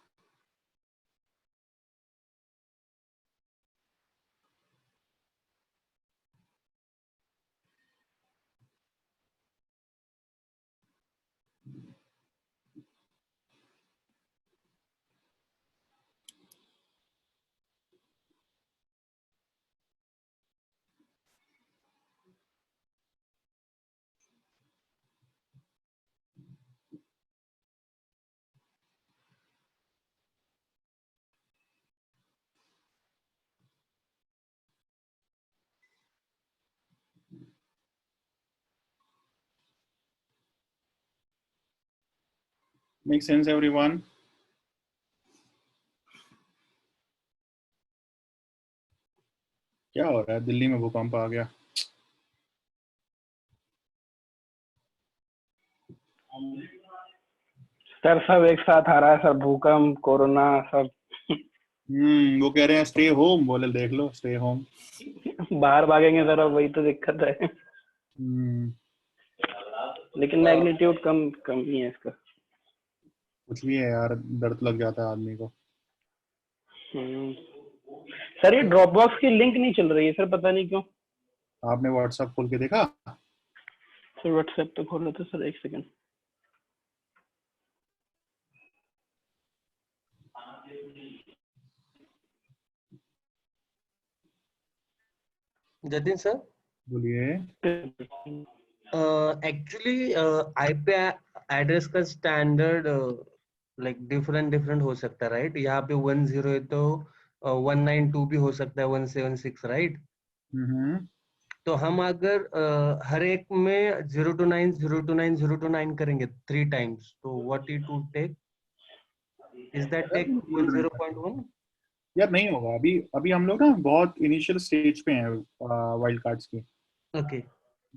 Speaker 1: Make sense, everyone? क्या हो रहा है? दिल्ली में भूकंप आ गया.
Speaker 4: Sir सब एक साथ आ रहा है सर, भूकंप, कोरोना सब.
Speaker 1: वो कह रहे हैं स्टे होम. बोले देख लो, स्टे होम.
Speaker 4: बाहर भागेंगे सर, अब वही तो दिक्कत है. लेकिन मैग्नीट्यूड कम ही है इसका.
Speaker 1: कुछ भी है यार, दर्द लग जाता है आदमी को.
Speaker 4: सर ये ड्रॉप बॉक्स की लिंक नहीं चल रही है सर, पता नहीं क्यों.
Speaker 1: आपने व्हाट्सएप खोल के देखा?
Speaker 4: सर व्हाट्सएप तो खोला था सर, एक सेकंड.
Speaker 2: जतिन सर,
Speaker 1: बोलिए.
Speaker 2: एक्चुअली आईपी एड्रेस का स्टैंडर्ड लाइक डिफरेंट हो सकता है, राइट? यहाँ पे 10 है तो 192 भी हो सकता है, 176, राइट? तो हम अगर हर एक में 0 to 9 0 to 9 0 to 9 करेंगे 3 times, तो what it would take? Is that take 10.1?
Speaker 1: यार नहीं होगा. अभी हम लोग ना बहुत इनिशियल स्टेज पे हैं वाइल्ड कार्ड्स की.
Speaker 2: ओके.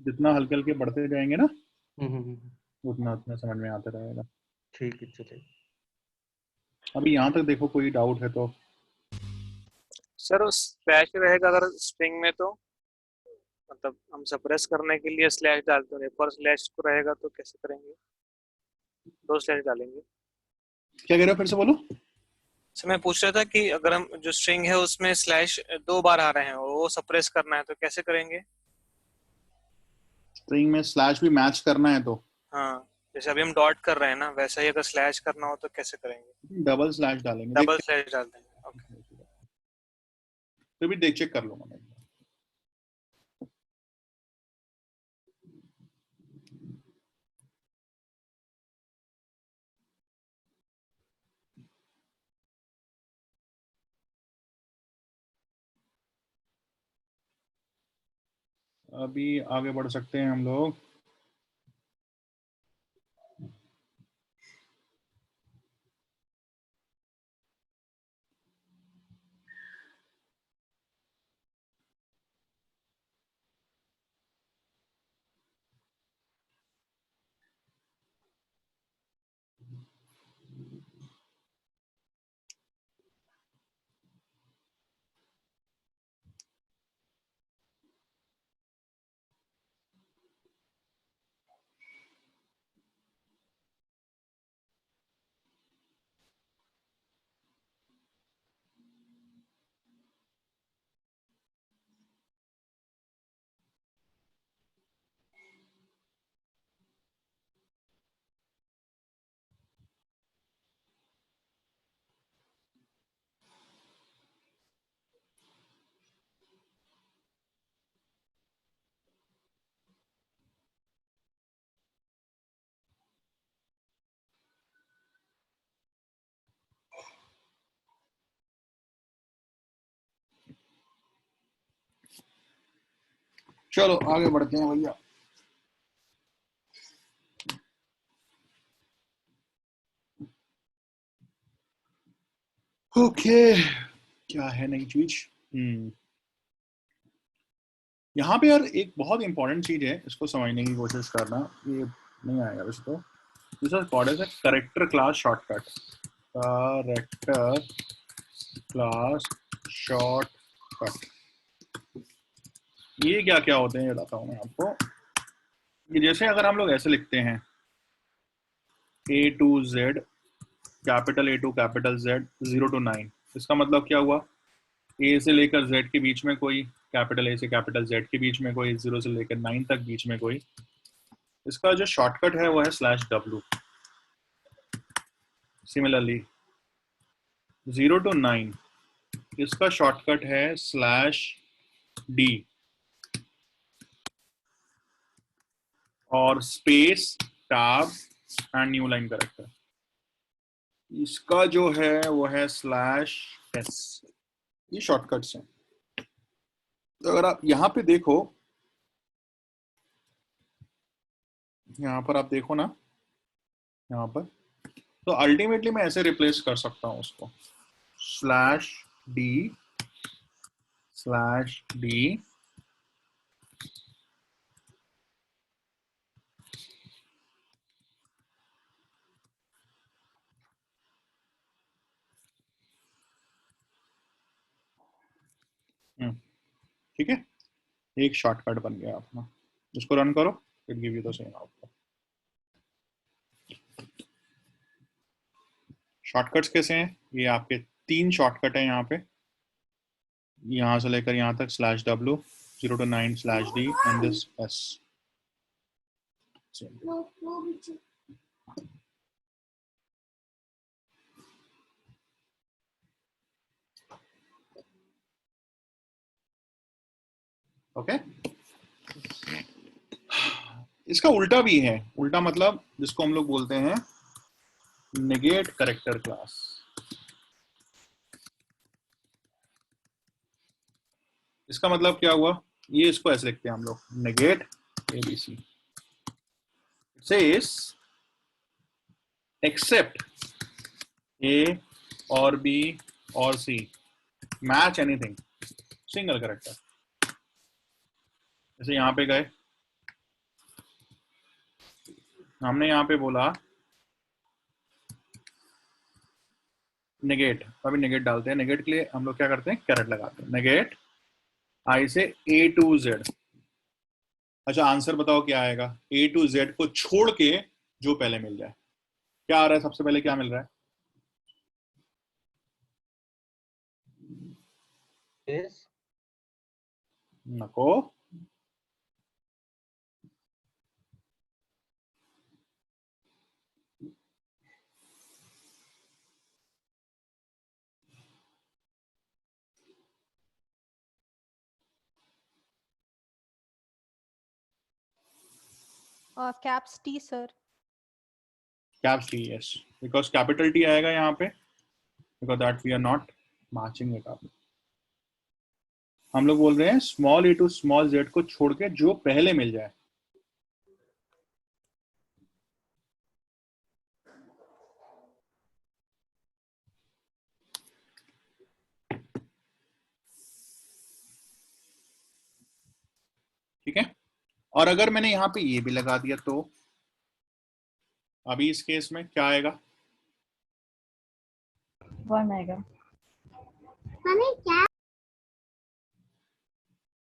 Speaker 1: जितना हल्के हल्के बढ़ते जाएंगे ना, उतना उतना समझ में आता रहेगा.
Speaker 2: ठीक है, चलिए.
Speaker 1: अभी यहाँ तक देखो, कोई डाउट है तो.
Speaker 5: सर स्पैश रहेगा अगर स्ट्रिंग में तो मतलब हम सप्रेस करने के लिए स्लैश डालते हैं, पर स्लैश को रहेगा तो कैसे करेंगे? 2 स्लैश डालेंगे।
Speaker 1: क्या कह रहे हो, फिर से बोलो।
Speaker 5: सर मैं पूछ रहा था कि अगर हम जो स्ट्रिंग है उसमें स्लैश 2 बार आ रहे हैं और वो सप्रेस करना है तो कैसे करेंगे?
Speaker 1: स्ट्रिंग में स्लैश भी मैच करना है तो
Speaker 5: हाँ, जैसे अभी हम डॉट कर रहे हैं ना, वैसा ही अगर स्लैश करना हो तो कैसे करेंगे?
Speaker 1: डबल स्लैश डालेंगे।
Speaker 5: डबल
Speaker 1: देख
Speaker 5: स्लैश डाल देंगे। ओके।
Speaker 1: फिर भी देख चेक कर लो मैंने। अभी आगे बढ़ सकते हैं हम लोग। चलो आगे बढ़ते हैं भैया। ओके, क्या है नई चीज? यहाँ पे यार एक बहुत इंपॉर्टेंट चीज है, इसको समझने की कोशिश करना। ये नहीं आएगा वैसे तो। This is called as a character class shortcut. Character class shortcut. ये क्या क्या होते हैं बताता हूँ मैं आपको। कि जैसे अगर हम लोग ऐसे लिखते हैं A to Z, capital A to capital Z, 0 to 9, इसका मतलब क्या हुआ? A से लेकर Z के बीच में कोई, कैपिटल A से कैपिटल Z के बीच में कोई, 0 से लेकर 9 तक बीच में कोई। इसका जो शॉर्टकट है वो है /W। सिमिलरली 0 to 9, इसका शॉर्टकट है /D और space tab and new line character. इसका जो है वो है /S। ये शॉर्टकट्स हैं। तो अगर आप यहाँ पे देखो, यहाँ पर आप देखो ना, यहाँ पर तो अल्टीमेटली मैं ऐसे रिप्लेस कर सकता हूँ उसको /D ठीक है। एक शॉर्टकट बन गया अपना। इसको रन करो, it give you the same output. Shortcuts कैसे हैं? ये आपके 3 शॉर्टकट है यहाँ पे, यहाँ से लेकर यहाँ तक /W, 0 to 9 /D and this S। Okay. इसका उल्टा भी है। उल्टा मतलब जिसको हम लोग बोलते हैं नेगेट कैरेक्टर क्लास। इसका मतलब क्या हुआ? ये इसको ऐसे लिखते हैं हम लोग, negate ABC says except A or B or C match anything single character. जैसे यहाँ पे गए, हमने यहाँ पे बोला नेगेट, अभी नेगेट डालते हैं। नेगेट के लिए हम लोग क्या करते हैं? कैरेट लगाते हैं। नेगेट I से A to Z, अच्छा आंसर बताओ क्या आएगा, A to Z को छोड़ के जो पहले मिल जाए। क्या आ रहा है सबसे पहले, क्या मिल रहा है?
Speaker 2: Yes.
Speaker 1: नको,
Speaker 6: Caps T, sir.
Speaker 1: Caps T, yes, because capital T आएगा यहाँ पे, because that we are not matching it up. हम लोग बोल रहे हैं small A to small Z को छोड़ के जो पहले मिल जाए। ठीक है, और अगर मैंने यहाँ पे ये भी लगा दिया तो अभी इस केस में क्या आएगा?
Speaker 7: 1 आएगा।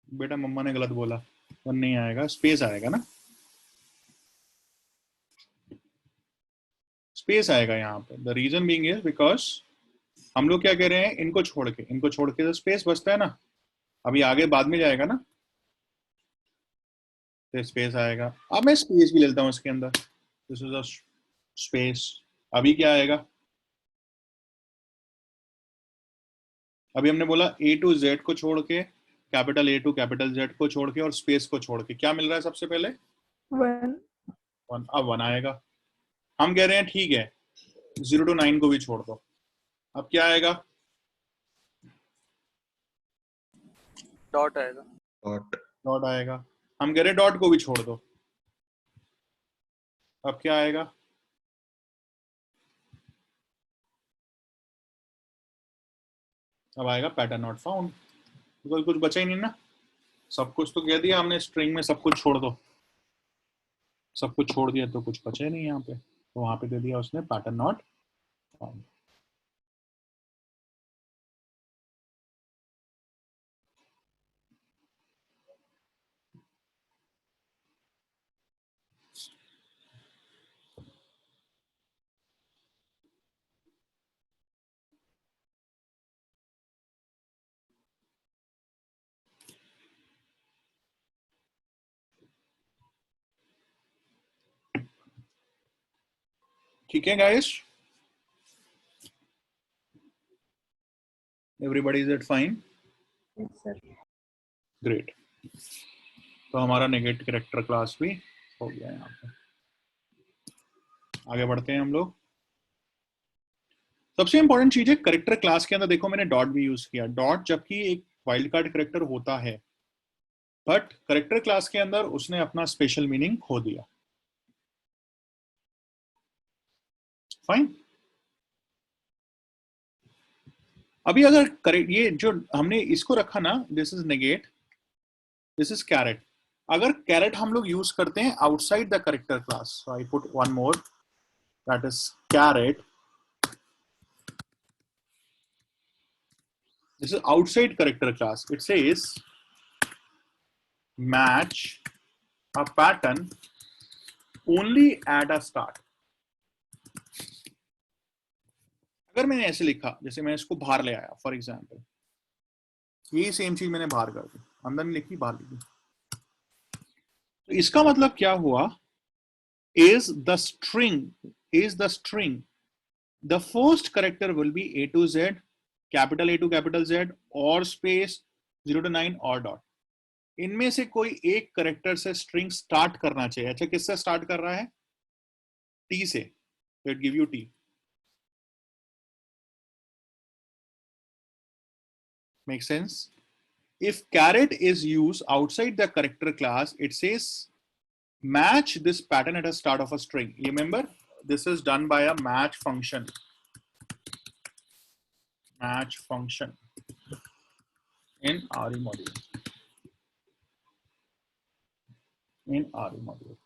Speaker 1: बेटा मम्मा ने गलत बोला, 1 नहीं आएगा, स्पेस आएगा ना, स्पेस आएगा यहाँ पे। The reason being is because हम लोग क्या कह रहे हैं, इनको छोड़ के तो स्पेस बचता है ना, अभी आगे बाद में जाएगा ना, तो स्पेस आएगा। अब मैं स्पेस भी लेता हूँ इसके अंदर, दिस इज अ स्पेस। अभी क्या आएगा? अभी हमने बोला ए टू जेड को छोड़ के, capital A to capital Z को छोड़ के और स्पेस को छोड़ के क्या मिल रहा है सबसे पहले?
Speaker 7: 1
Speaker 1: 1। अब 1 आएगा। हम कह रहे हैं ठीक है 0 to 9 को भी छोड़ दो, अब क्या आएगा?
Speaker 5: डॉट आएगा।
Speaker 1: डॉट आएगा। हम कह रहे हैं डॉट को भी छोड़ दो, अब क्या आएगा? अब आएगा पैटर्न नॉट फाउंड, बिकॉज कुछ बचा ही नहीं ना, सब कुछ तो कह दिया हमने, स्ट्रिंग में सब कुछ छोड़ दो, सब कुछ छोड़ दिया तो कुछ बचा ही नहीं यहाँ पे, तो वहां पे दे दिया उसने पैटर्न नॉट फाउंड। ठीक है guys, everybody is it fine?
Speaker 7: Yes, sir.
Speaker 1: Great, तो हमारा नेगेट कैरेक्टर क्लास भी हो गया यहाँ पे। आगे बढ़ते हैं हम लोग। सबसे इंपॉर्टेंट चीज है कैरेक्टर क्लास के अंदर, देखो मैंने डॉट भी यूज किया, डॉट जबकि एक वाइल्ड कार्ड कैरेक्टर होता है, बट कैरेक्टर क्लास के अंदर उसने अपना स्पेशल मीनिंग खो दिया। फाइन। अभी अगर ये जो हमने इसको रखा ना, this is negate, this is caret, अगर कैरेट हम लोग यूज करते हैं outside the character class, so I put one more, that is caret, this is outside character class. It says match a pattern only at a start. अगर मैंने ऐसे लिखा, जैसे मैं इसको बाहर ले आया फॉर एग्जाम्पल, यही सेम चीज मैंने बाहर कर दी, अंदर नहीं लिखी बाहर लिखी, तो इसका मतलब क्या हुआ? is the string the first character will be A to Z, capital A to capital Z, और space 0 to 9 और डॉट। इनमें से कोई एक करेक्टर से स्ट्रिंग स्टार्ट करना चाहिए। अच्छा किससे स्टार्ट कर रहा है? टी से, तो it give U T. Make sense? If caret is used outside the character class, it says match this pattern at a start of a string. Remember, this is done by a match function. Match function in RE module. In RE module.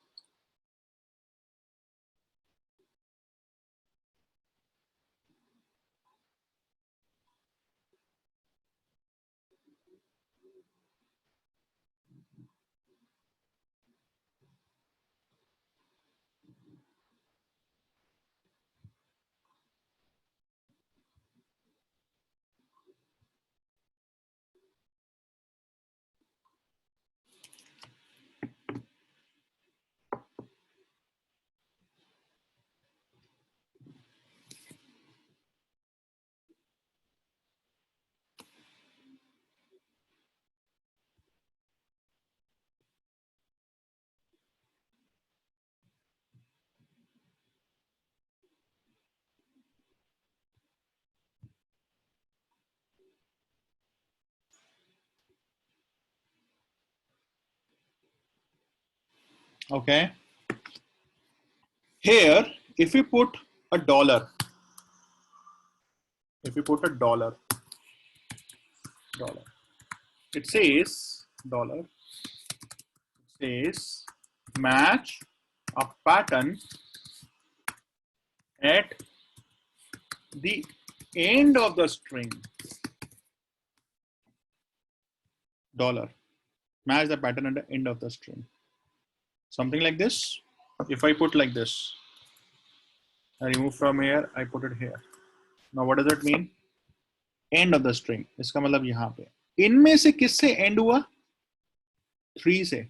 Speaker 1: Okay. Here, if we put a dollar, it says dollar. It says match a pattern at the end of the string. Dollar. Match the pattern at the end of the string. Something like this. If I put like this, I remove from here, I put it here. Now what does that mean? End of the string. इसका मतलब यहाँ पे. इनमें से किससे end हुआ? 3 से.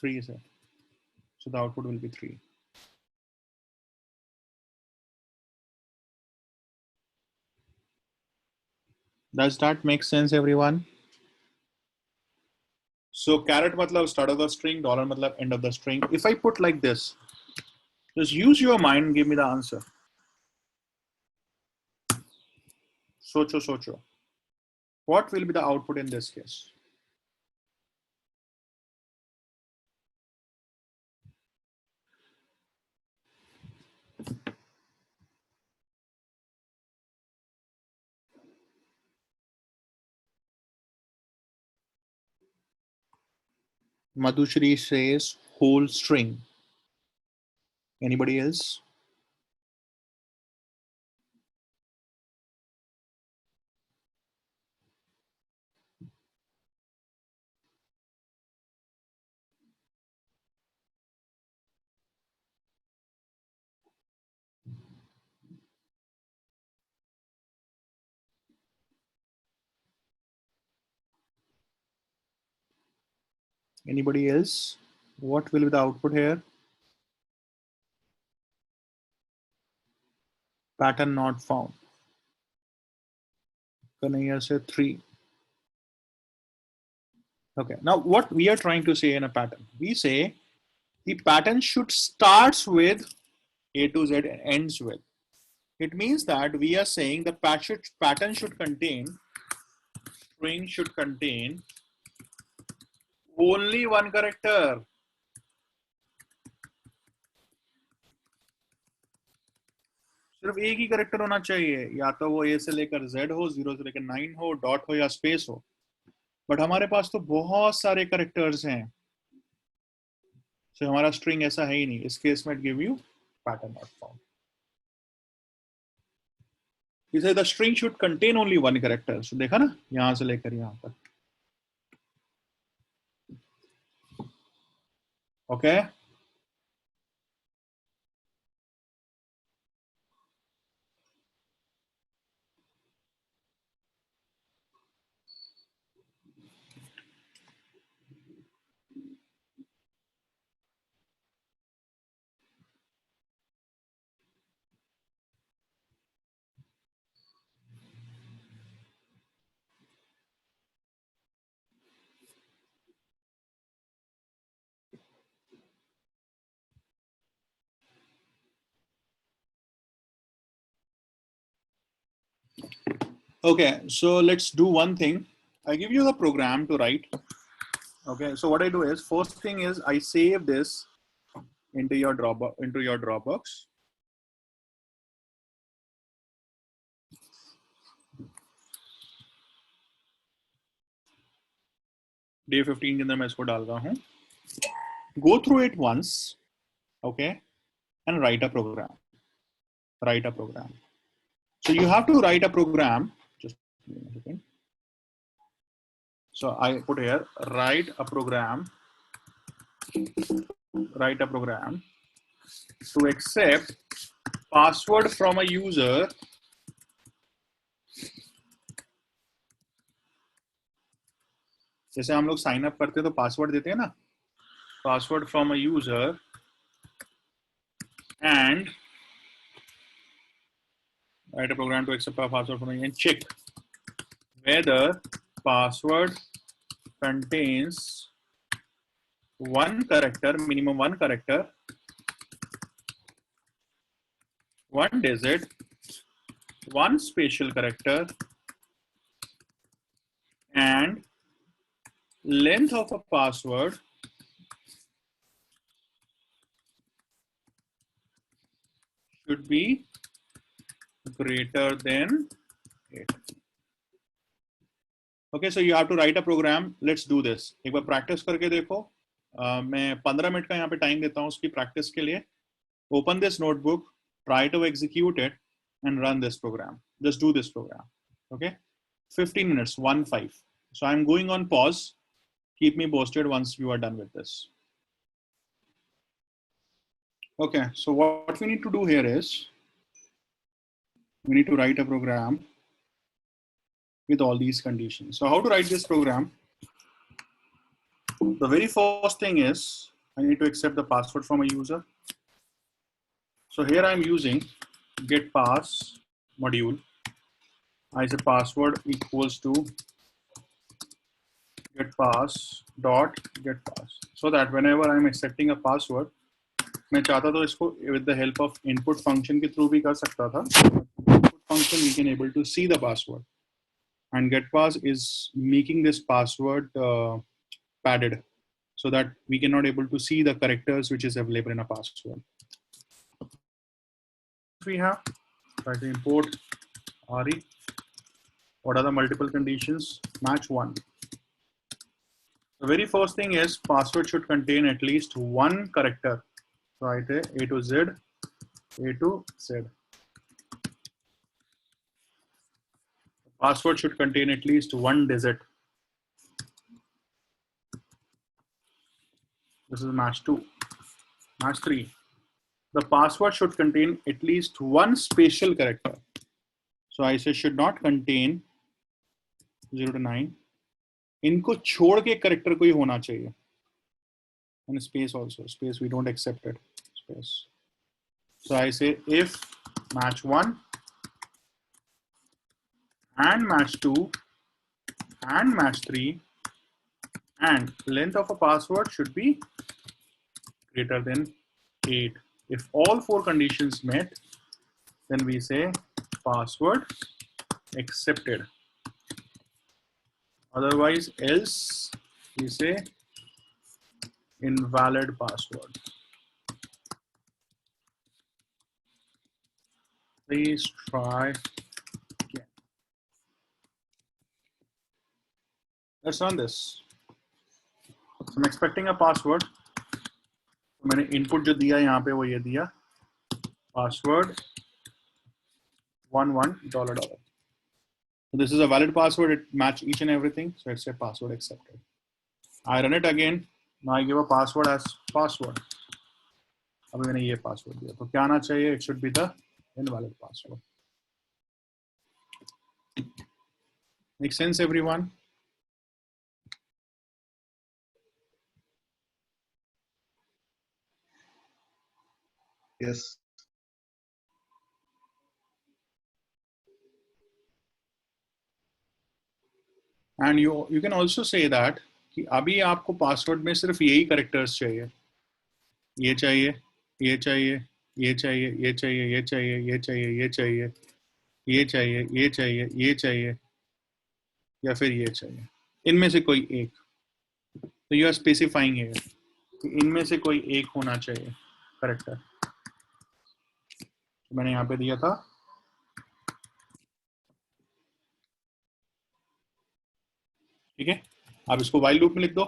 Speaker 1: 3 से. So the output will be 3. Does that make sense, everyone? So caret matlab start of the string, dollar matlab end of the string. If I put like this, just use your mind and give me the answer. Socho. What will be the output in this case? Madhushri says whole string. Anybody else? Anybody else? What will be the output here? Pattern not found. Kanaya said 3. Okay, now what we are trying to say in a pattern? We say the pattern should starts with A to Z and ends with. It means that we are saying the pattern should contain, string should contain only one character. सिर्फ एक ही character होना चाहिए, या तो वो A से लेकर Z हो, 0 से लेकर 9 हो, डॉट हो या स्पेस हो. बट हमारे पास तो बहुत सारे करेक्टर्स हैं, so हमारा स्ट्रिंग ऐसा है ही नहीं. इस केस में give you pattern not found. We say the string should contain only one character. So देखा ना, यहां से लेकर यहां तक. Okay. Okay, so let's do one thing. I give you the program to write. Okay, so what I do is, first thing is I save this into your Dropbox. Day 15 के अंदर मैं इसको डाल रहा हूँ. Go through it once, okay, and write a program. So you have to write a program. Just give me a second. So I put here, write a program to accept password from a user जैसे हम लोग sign up करते हैं तो password देते हैं ना, password from a user and write a program to accept a password from and check whether password contains one character, minimum one character, one digit, one special character, and length of a password should be greater than 8. Okay, so you have to write a program. Let's do this. एक बार practice करके देखो. मैं 15 minute का यहाँ पे time देता हूँ उसकी practice के लिए. Open this notebook, try to execute it, and run this program. Just do this program. Okay, 15 minutes, 1-5. So I'm going on pause. Keep me posted once you are done with this. Okay, so what we need to do here is we need to write a program with all these conditions. So how to write this program? The very first thing is I need to accept the password from a user. So here I'm using get pass module. I say password equals to get pass dot get pass, so that whenever I'm accepting a password, मैं चाहता तो इसको with the help of input function के through भी कर सकता था. Input function we can able to see the password, and get pass is making this password padded so that we cannot able to see the characters which is available in a password. We have try to import RE. What are the multiple conditions? Match 1. The very first thing is password should contain at least one character. So I say A to Z, A to Z. Password should contain at least one digit. This is match 2. Match 3. The password should contain at least one special character. So I say should not contain 0 to 9. इनको छोड़ के character कोई होना चाहिए. And space also. Space we don't accept it. Space. So I say if match 1 and match 2 and match 3 and length of a password should be greater than 8. If all 4 conditions met, then we say password accepted. Otherwise, else we say invalid password. Please try again. Let's run this. So I'm expecting a password. तो मैंने input जो दिया यहाँ पे वो ये दिया password 11 $. So this is a valid password. It match each and everything. So it's a password accepted. I run it again. Now I give a password as password. अभी मैंने ये password दिया. तो क्या आना चाहिए? It should be the invalid password. Make sense, everyone?
Speaker 3: Yes.
Speaker 1: And you can also say that कि अभी आपको पासवर्ड में सिर्फ यही कैरेक्टर्स चाहिए. ये चाहिए, ये चाहिए, ये चाहिए, ये चाहिए, ये चाहिए, ये चाहिए, ये चाहिए, ये चाहिए, ये चाहिए, ये चाहिए, या फिर ये चाहिए. इनमें से कोई एक. तो यू आर स्पेसिफाइंग हियर कि इनमें से कोई एक होना चाहिए कैरेक्टर. मैंने यहाँ पे दिया था ठीक है. आप इसको while लूप में लिख दो.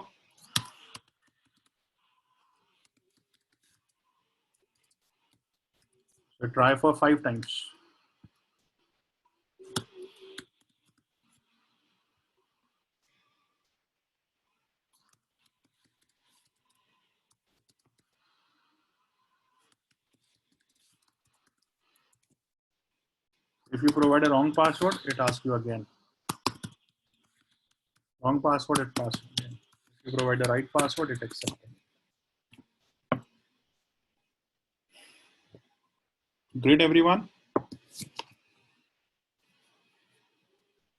Speaker 1: So try for 5 times. If you provide a wrong password, it asks you again. Wrong password, it passes again. If you provide the right password, it accepts it. Great, everyone.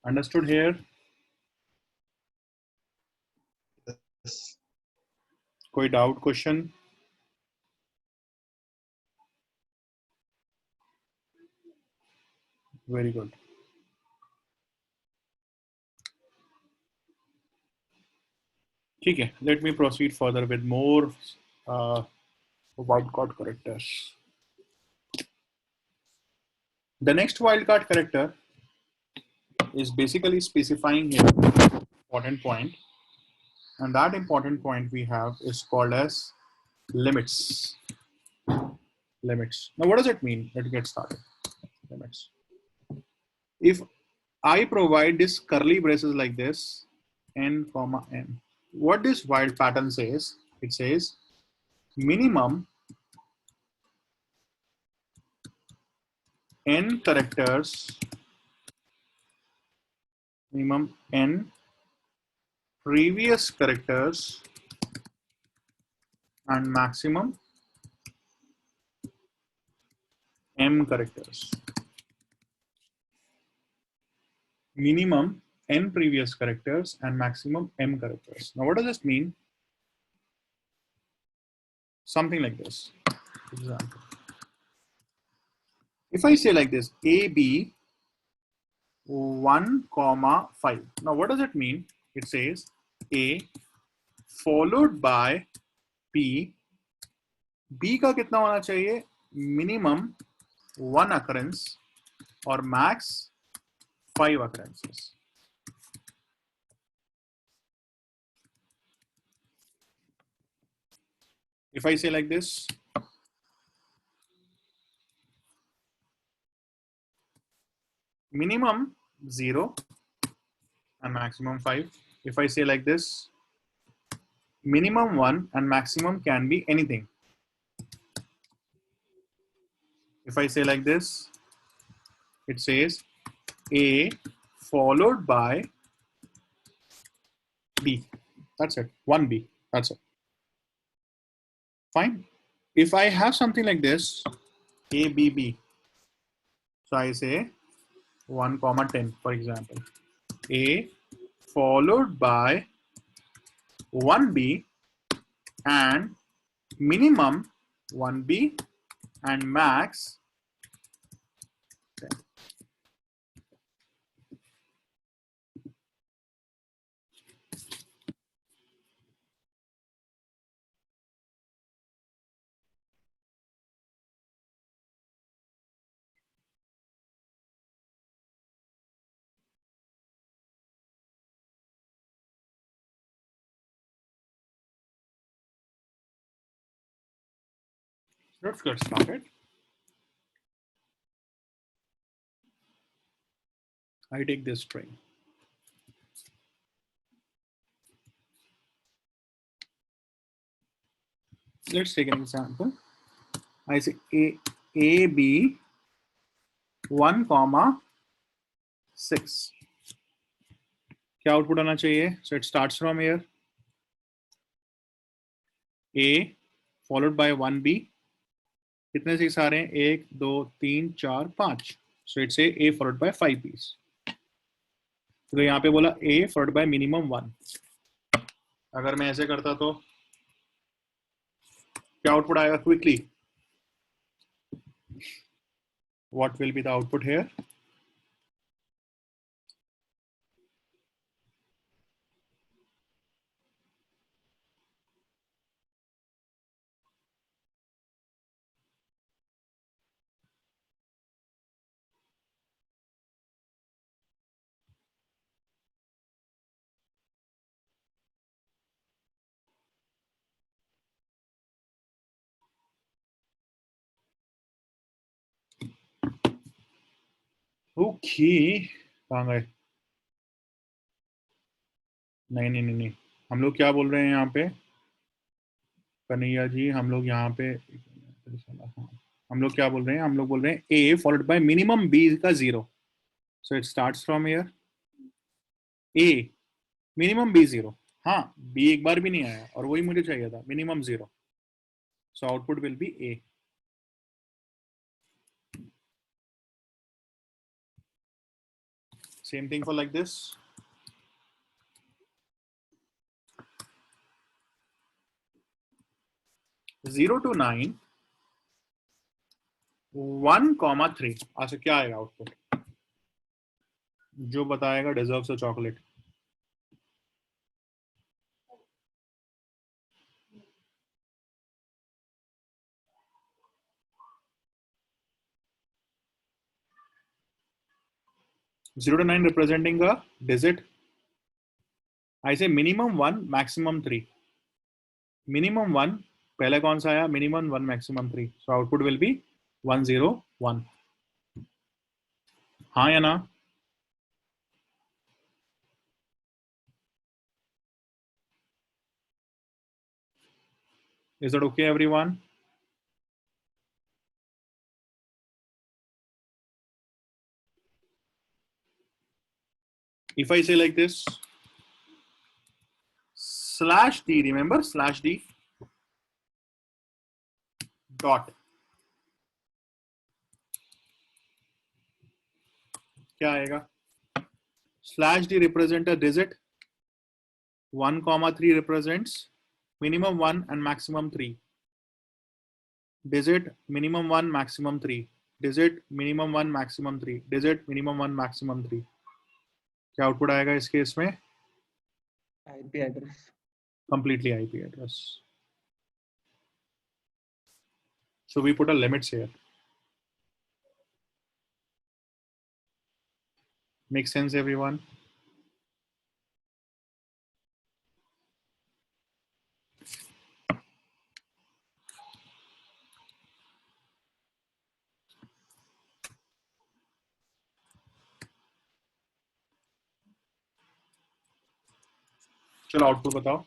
Speaker 1: Understood here?
Speaker 3: Yes.
Speaker 1: कोई doubt, question? Very good. ठीक है. Let me proceed further with more wildcard characters. The next wildcard character is basically specifying here important point, and that important point we have is called as limits. Limits. Now, what does it mean? Let's get started. Limits. If I provide this curly braces like this, n comma n, what this while pattern says, it says minimum n characters, minimum n previous characters, and maximum m characters. Minimum n previous characters and maximum m characters. Now, what does this mean? Something like this. Example. If I say like this, AB 1, 5. Now, what does it mean? It says A followed by B. B का कितना होना चाहिए? Minimum 1 occurrence or max 5 occurrences. If I say like this, minimum 0 and maximum 5. If I say like this, minimum 1 and maximum can be anything. If I say like this, it says A followed by B. That's it. 1B. That's it. Fine. If I have something like this, A, B, B. So I say 1, 10, for example. A followed by 1B and minimum 1B and max 10. Let's get started. I take this string. Let's take an example. I say A B 1, 6. क्या output आना चाहिए? So it starts from here. A followed by 1B. कितने 6 आ रहे हैं? 1, 2, 3, 4, 5. So it's A followed by 5 B's. तो यहाँ पे बोला A followed by minimum 1. अगर मैं ऐसे करता तो क्या आउटपुट आएगा? Quickly. What will be the output here? Okay. कहाँ गए? नहीं, हम लोग क्या बोल रहे हैं यहाँ पे? कन्हैया जी, हम लोग यहाँ पे हम लोग क्या बोल रहे हैं? हम लोग बोल रहे हैं A followed by minimum B का 0. So it starts from here. A minimum B 0. हाँ, B एक बार भी नहीं आया और वही मुझे चाहिए था, minimum 0. So output will be A. Same thing for like this. Zero to 9, 1, 3. अच्छा क्या आएगा आउटपुट? जो बताएगा deserves a chocolate. 0 to 9 representing a digit. I say minimum 1, maximum 3. Minimum 1, पहले कौन सा आया? Minimum 1, maximum 3. So output will be 1 0 1. हाँ या ना? Is that okay, everyone? If I say like this, slash d, remember slash d dot, क्या आएगा? Slash d represent a digit. 1, 3 represents minimum 1 and maximum 3. Digit minimum 1, maximum 3. Digit minimum 1, maximum 3. Digit minimum 1, maximum 3. क्या output आएगा इस case में?
Speaker 2: IP address.
Speaker 1: Completely IP address. So we put a limits here. Makes sense, everyone? चलो output बताओ.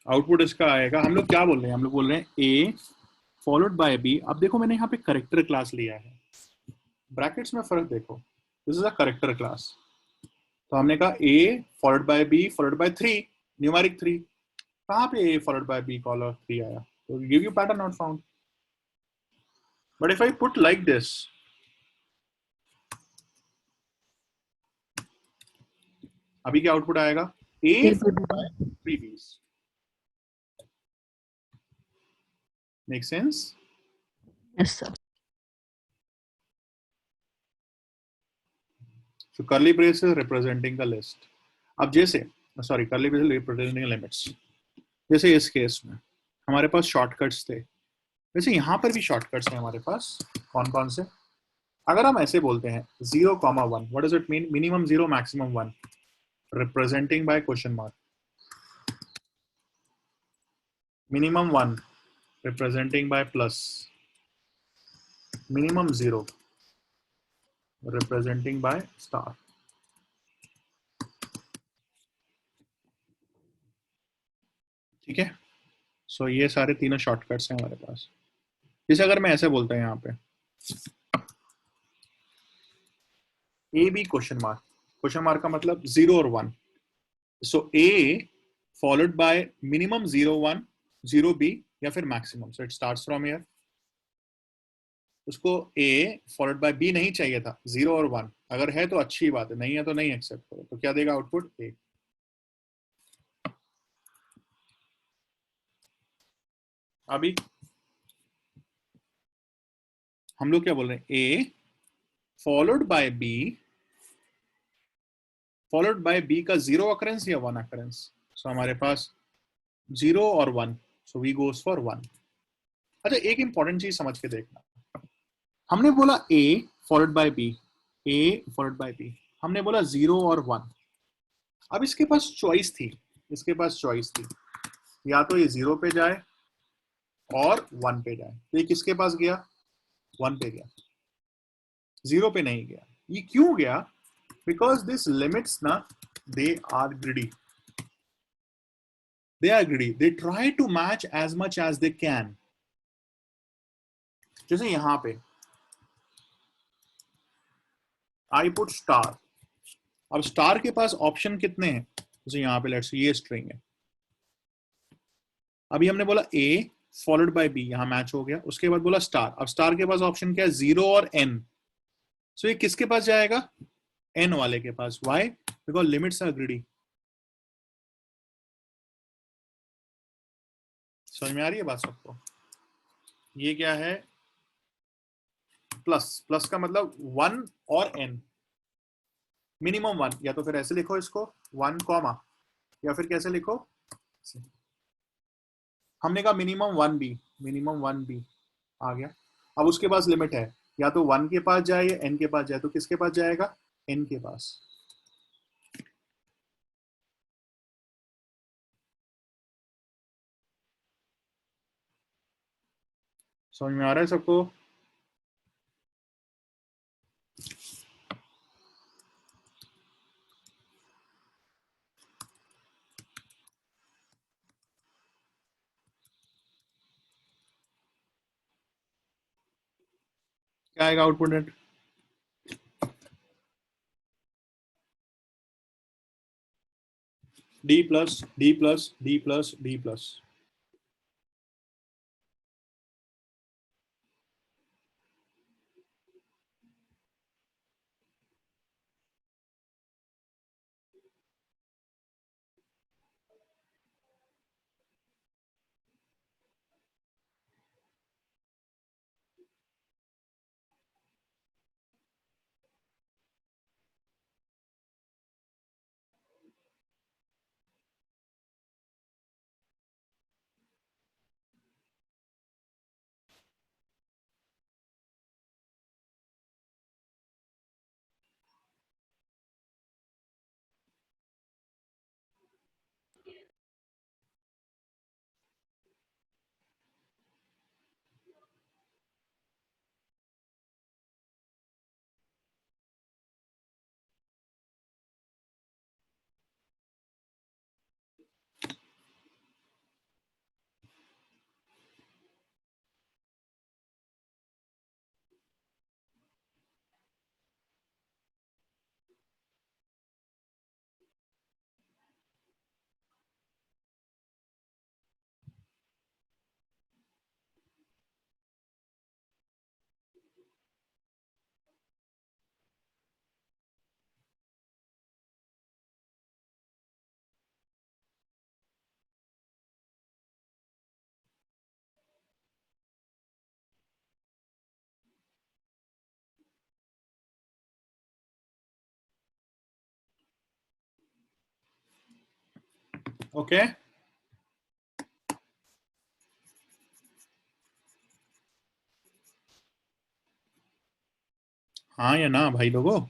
Speaker 1: Output इसका आएगा. हम लोग क्या बोल रहे हैं? हम लोग बोल रहे हैं A फॉलोड बाय B. अब देखो मैंने यहाँ पे करेक्टर क्लास लिया है. ब्रैकेट्स में फर्क देखो. This is a character class. तो हमने कहा A followed by B followed by 3, numeric 3. कहाँ पे A followed by B collar 3 आया? तो give you pattern not found. But if I put like this, अभी क्या आउटपुट आएगा? A followed by 3 B's. Make sense?
Speaker 7: Yes, sir.
Speaker 1: So curly braces representing the list. अब जैसे curly braces representing limits. जैसे इस case में हमारे पास shortcuts थे, वैसे यहाँ पर भी शॉर्टकट्स हैं हमारे पास. कौन कौन से? अगर हम ऐसे बोलते हैं 0, 1, what does it mean? Minimum 0, maximum 1, representing by question mark. Minimum 1, representing by plus. Minimum 0, representing by star. ठीक है. सो ये सारे तीनों शॉर्टकट्स हैं हमारे पास. जैसे अगर मैं ऐसे बोलता हूं यहाँ पे A B क्वेश्चन मार्क का मतलब 0 और 1. सो A followed bye minimum 0 1 0 B या फिर maximum. So it starts from here. उसको A फॉलोड बाय B नहीं चाहिए था, 0 और 1. अगर है तो अच्छी बात है, नहीं है तो नहीं एक्सेप्ट करो. तो क्या देगा आउटपुट? A. अभी हम लोग क्या बोल रहे हैं? A followed by B, followed by B का 0 अकरेंस या 1 अकरेंस. सो हमारे पास 0 और 1, सो वी गोस फॉर 1. अच्छा, एक इंपॉर्टेंट चीज समझ के देखना. हमने बोला A followed by B, A followed by B. हमने बोला 0 और 1. अब इसके पास चॉइस थी, या तो ये 0 पे जाए और 1 पे जाए. तो ये किसके पास गया? 1 पे गया, 0 पे नहीं गया. ये क्यों गया? बिकॉज दिस लिमिट्स ना, they are greedy. They try to match as much as they can. जैसे यहां पे I put star. अब स्टार के पास ऑप्शन कितने हैं? जैसे यहां पे लेट्स ये स्ट्रिंग है. अभी हमने बोला A फॉलोड बाय बी, यहाँ मैच हो गया। उसके बाद बोला स्टार। अब स्टार के पास ऑप्शन क्या है? 0 और n। सो ये किसके पास जाएगा? n वाले के पास। Why? Because limits are greedy. समझ में आ रही है बात सबको? ये क्या है? प्लस। प्लस का मतलब 1 और n, मिनिमम 1। या तो फिर ऐसे लिखो इसको 1 कॉमा, या फिर कैसे लिखो? हमने कहा मिनिमम 1 बी, मिनिमम 1 बी आ गया। अब उसके पास लिमिट है, या तो 1 के पास जाए या n के पास जाए। तो किसके पास जाएगा? n के पास। समझ में आ रहा है सबको? क्या आएगा output net? d plus d plus d plus d plus. Okay हाँ या ना भाई लोगों?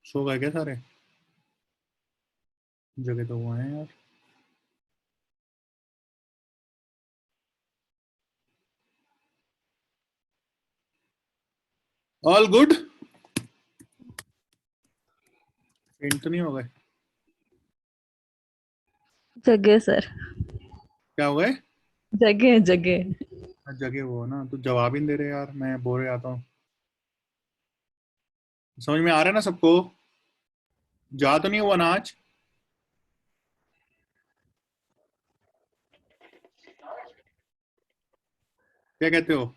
Speaker 1: सो गए क्या सारे? जगह तो हुआ है यार। All good? फेंट तो नहीं हो गए?
Speaker 7: जगह सर,
Speaker 1: क्या हो गए?
Speaker 7: जगह जगह।
Speaker 1: जगह वो ना, तो जवाब ही नहीं दे रहे यार, मैं बोल आता हूँ। समझ में आ रहा है ना सबको? जा तो नहीं हुआ ना आज? क्या कहते हो?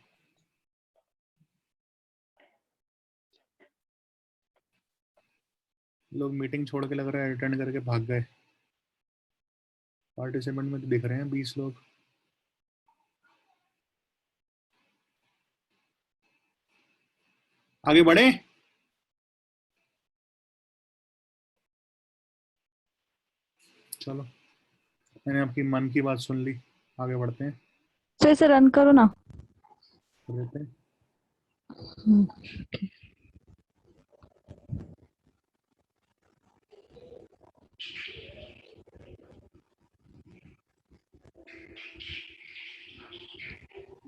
Speaker 1: लोग मीटिंग छोड़ के लग रहा है अटेंड करके भाग गए। पार्टिसिपेंट में तो दिख रहे हैं 20 लोग। आगे बढ़े? चलो, मैंने आपकी मन की बात सुन ली, आगे बढ़ते हैं।
Speaker 7: तो इसे रन करो ना।
Speaker 1: कर देते हैं।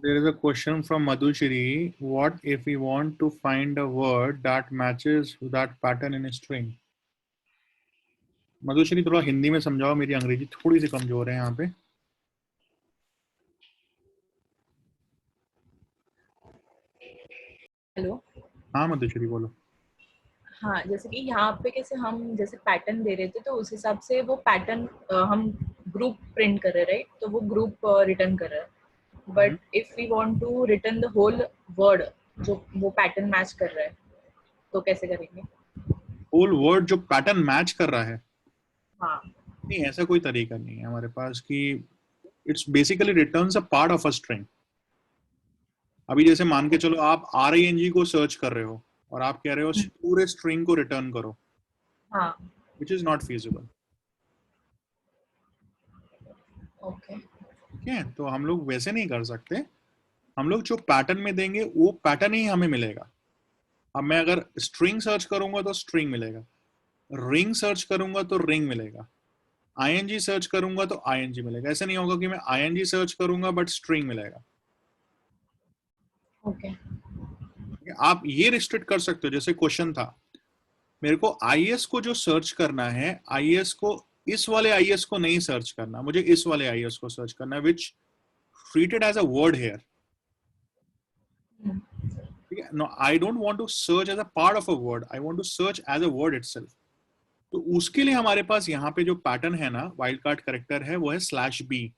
Speaker 1: There is a question from Madhushri. What if we want to find a word that matches that pattern in a string? Madhushree थोड़ा हिंदी में समझाओ, मेरी अंग्रेजी थोड़ी सी कमजोर है यहाँ पे।
Speaker 8: हेलो।
Speaker 1: हाँ मधुश्री बोलो।
Speaker 8: हाँ, जैसे कि यहाँ पे कैसे हम जैसे पैटर्न दे रहे थे तो उस हिसाब से वो पैटर्न हम ग्रुप प्रिंट कर रहे हैं, राइट? तो वो ग्रुप रिटर्न कर रहा है। But if we want to return the whole word जो वो पैटर्न मैच कर रहा है तो कैसे करेंगे?
Speaker 1: होल वर्ड जो पैटर्न मैच कर रहा है?
Speaker 8: हाँ,
Speaker 1: नहीं, ऐसा कोई तरीका नहीं है हमारे पास कि it's basically returns a part of a string. अभी जैसे मान के चलो आप RING को सर्च कर रहे हो और आप कह रहे हो पूरे स्ट्रिंग को रिटर्न करो,
Speaker 8: हाँ,
Speaker 1: which is not feasible.
Speaker 8: Okay,
Speaker 1: ठीक है, तो हम लोग वैसे नहीं कर सकते। हम लोग जो पैटर्न में देंगे वो पैटर्न ही हमें मिलेगा। अब मैं अगर स्ट्रिंग सर्च करूंगा तो स्ट्रिंग मिलेगा, रिंग सर्च करूंगा तो रिंग मिलेगा, ING सर्च करूंगा तो ING मिलेगा। ऐसा नहीं होगा कि मैं ING सर्च करूंगा बट स्ट्रिंग मिलेगा।
Speaker 8: ओके,
Speaker 1: आप ये रिस्ट्रिक्ट कर सकते हो, जैसे क्वेश्चन था मेरे को IS को जो सर्च करना है, IS को इस वाले IS को नहीं सर्च करना, मुझे इस वाले IS को सर्च करना है, which treated as a word here. ठीक है, no I don't want to search as a part of a word, I want to search as a word itself. तो उसके लिए हमारे पास यहाँ पे जो पैटर्न है ना, वाइल्ड कार्ड कैरेक्टर है, वो है /B।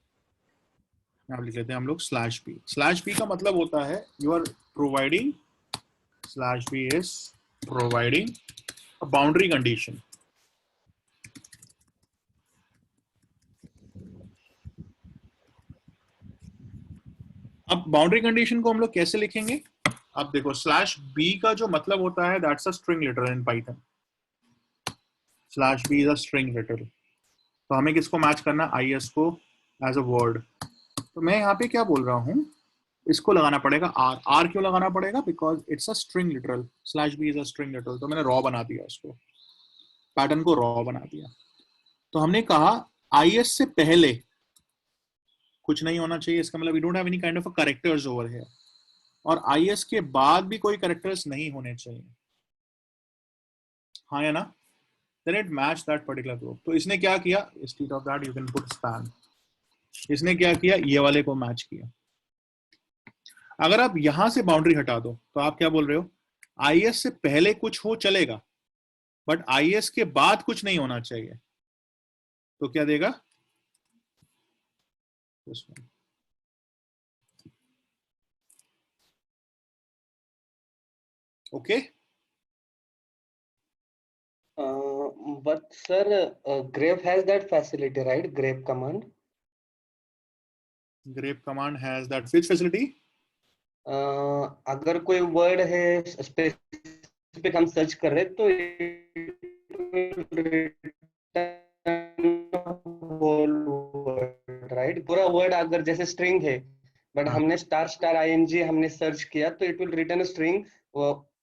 Speaker 1: यहाँ लिख लेते हैं हम लोग /B। /B का मतलब होता है you are providing, /B is providing a boundary condition. अब बाउंड्री कंडीशन को हम लोग कैसे लिखेंगे? अब देखो /B का जो मतलब होता है that's a string literal in Python. /B is a string literal. तो हमें किसको मैच करना? IS को एज अ वर्ड। तो मैं यहाँ पे क्या बोल रहा हूँ, इसको लगाना पड़ेगा R क्यों लगाना पड़ेगा? Because it's a string literal, /B is a string literal. तो मैंने रॉ बना दिया, उसको पैटर्न को रॉ बना दिया। तो हमने कहा IS से पहले कुछ नहीं होना चाहिए, इसका मतलब we don't have any kind of a characters over here, और IS के बाद भी कोई कैरेक्टर्स नहीं होने चाहिए। हाँ या ना? then it match that particular group। तो इसने क्या किया? instead of that you can put span। इसने क्या किया? ये वाले को मैच किया। अगर आप यहां से बाउंड्री हटा दो तो आप क्या बोल रहे हो? IS से पहले कुछ हो चलेगा बट IS के बाद कुछ नहीं होना चाहिए। तो क्या देगा? Okay.
Speaker 2: But sir, grep has that facility, right? Grep command.
Speaker 1: grep command has that which facility?
Speaker 2: अगर कोई वर्ड है स्पेसिफिक हम सर्च कर रहे तो राइट, पूरा वर्ड अगर जैसे स्ट्रिंग है बट हमने **ING हमने सर्च किया तो इट विल रिटर्न स्ट्रिंग,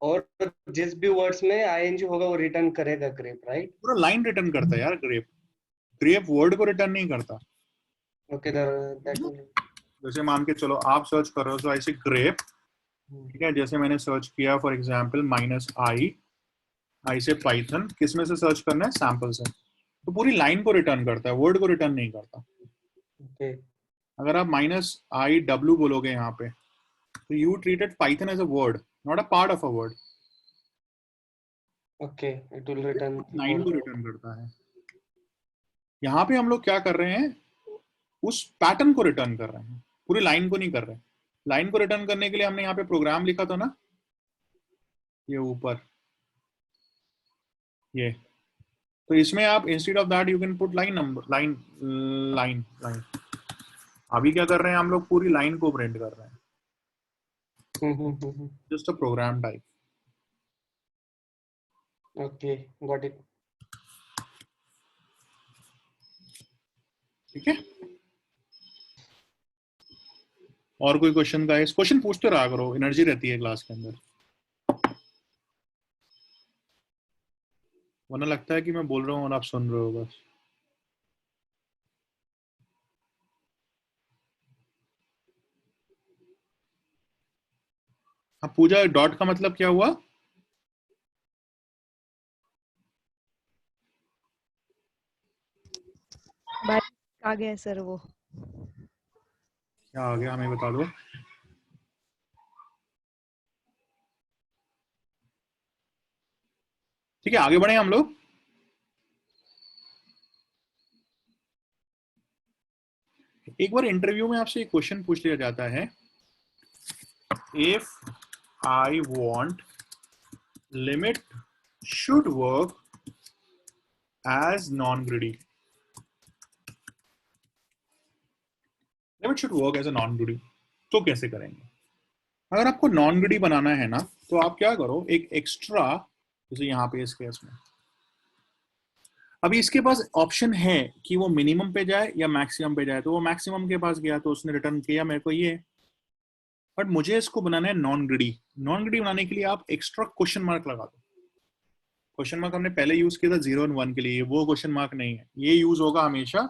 Speaker 2: और जिस भी वर्ड्स में ING होगा वो रिटर्न करेगा ग्रेप, राइट?
Speaker 1: पूरा लाइन रिटर्न करता है यार ग्रेप। ग्रेप वर्ड को रिटर्न नहीं करता।
Speaker 2: ओके, दैट
Speaker 1: जैसे मान के चलो आप सर्च कर रहे हो तो ऐसे ग्रेप, ठीक है, जैसे मैंने सर्च किया फॉर एग्जांपल -i से पाइथन, किस में से सर्च करना है? सैंपल से। तो पूरी लाइन को रिटर्न करता है, वर्ड को रिटर्न नहीं करता।
Speaker 2: ओके,
Speaker 1: अगर आप -iw बोलोगे यहाँ पे तो you treated Python as a word, not a part of a word.
Speaker 2: Okay, it will return
Speaker 1: line को रिटर्न करता है। यहाँ पे हम लोग क्या कर रहे हैं? उस पैटर्न को रिटर्न कर रहे हैं, पूरी लाइन को नहीं कर रहे। लाइन को रिटर्न करने के लिए हमने यहाँ पे प्रोग्राम लिखा था ना, ये ऊपर ये। तो इसमें आप instead of that you can put line number, line. अभी क्या कर रहे हैं हम लोग? पूरी लाइन को प्रिंट कर रहे हैं, just a program type.
Speaker 2: Okay, got it.
Speaker 1: ठीक है, और कोई क्वेश्चन का? इस क्वेश्चन पूछते रहा करो, एनर्जी रहती है क्लास के अंदर, वरना लगता है कि मैं बोल रहा हूँ और आप सुन रहे हो बस। हाँ पूजा, डॉट का मतलब क्या हुआ?
Speaker 6: आ गया सर वो।
Speaker 1: क्या आ गया हमें बता दो। ठीक है, आगे बढ़े हम लोग। एक बार इंटरव्यू में आपसे एक क्वेश्चन पूछ लिया जाता है, if I want limit should work as non greedy, limit should work as a non greedy, तो कैसे करेंगे? अगर आपको नॉन ग्रिडी बनाना है ना, तो आप क्या करो, एक एक्स्ट्रा, जैसे यहाँ पे इस केस में अभी इसके पास ऑप्शन है कि वो मिनिमम पे जाए या मैक्सिमम पे जाए, तो वो मैक्सिमम के पास गया तो उसने रिटर्न किया मेरे को ये। बट मुझे इसको बनाना है नॉन ग्रिडी। नॉन ग्रिडी बनाने के लिए आप एक्स्ट्रा क्वेश्चन मार्क लगा दो। क्वेश्चन मार्क हमने पहले यूज किया था 0 और 1 के लिए, वो क्वेश्चन मार्क नहीं है, ये यूज होगा हमेशा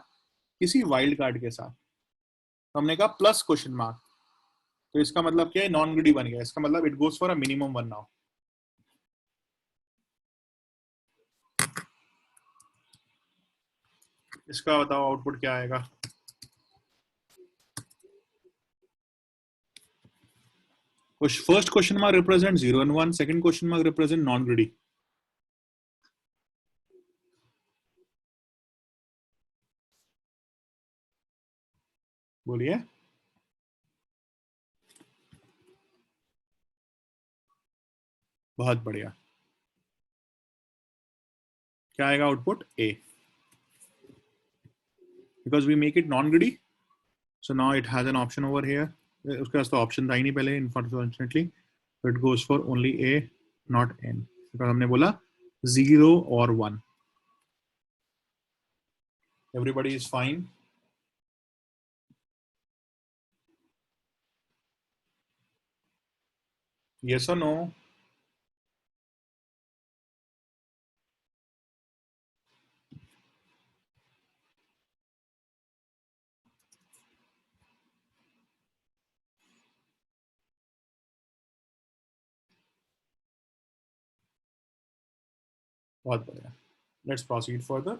Speaker 1: किसी वाइल्ड कार्ड के साथ। तो हमने कहा प्लस क्वेश्चन मार्क, तो इसका मतलब क्या है, नॉन ग्रिडी बन गया। इसका मतलब it goes for a minimum 1 now. इसका बताओ आउटपुट क्या आएगा? First question mark represent 0 and 1, second question mark represent non greedy. बोलिए। बहुत बढ़िया। क्या आएगा output? A, because we make it non greedy, so now it has an option over here. उसके पास तो ऑप्शन था ही नहीं पहले, unfortunately, it goes for only A not N, because हमने बोला 0 और 1। Everybody is fine? yes or no? बहुत बढ़िया, लेट्स प्रोसीड फर्दर।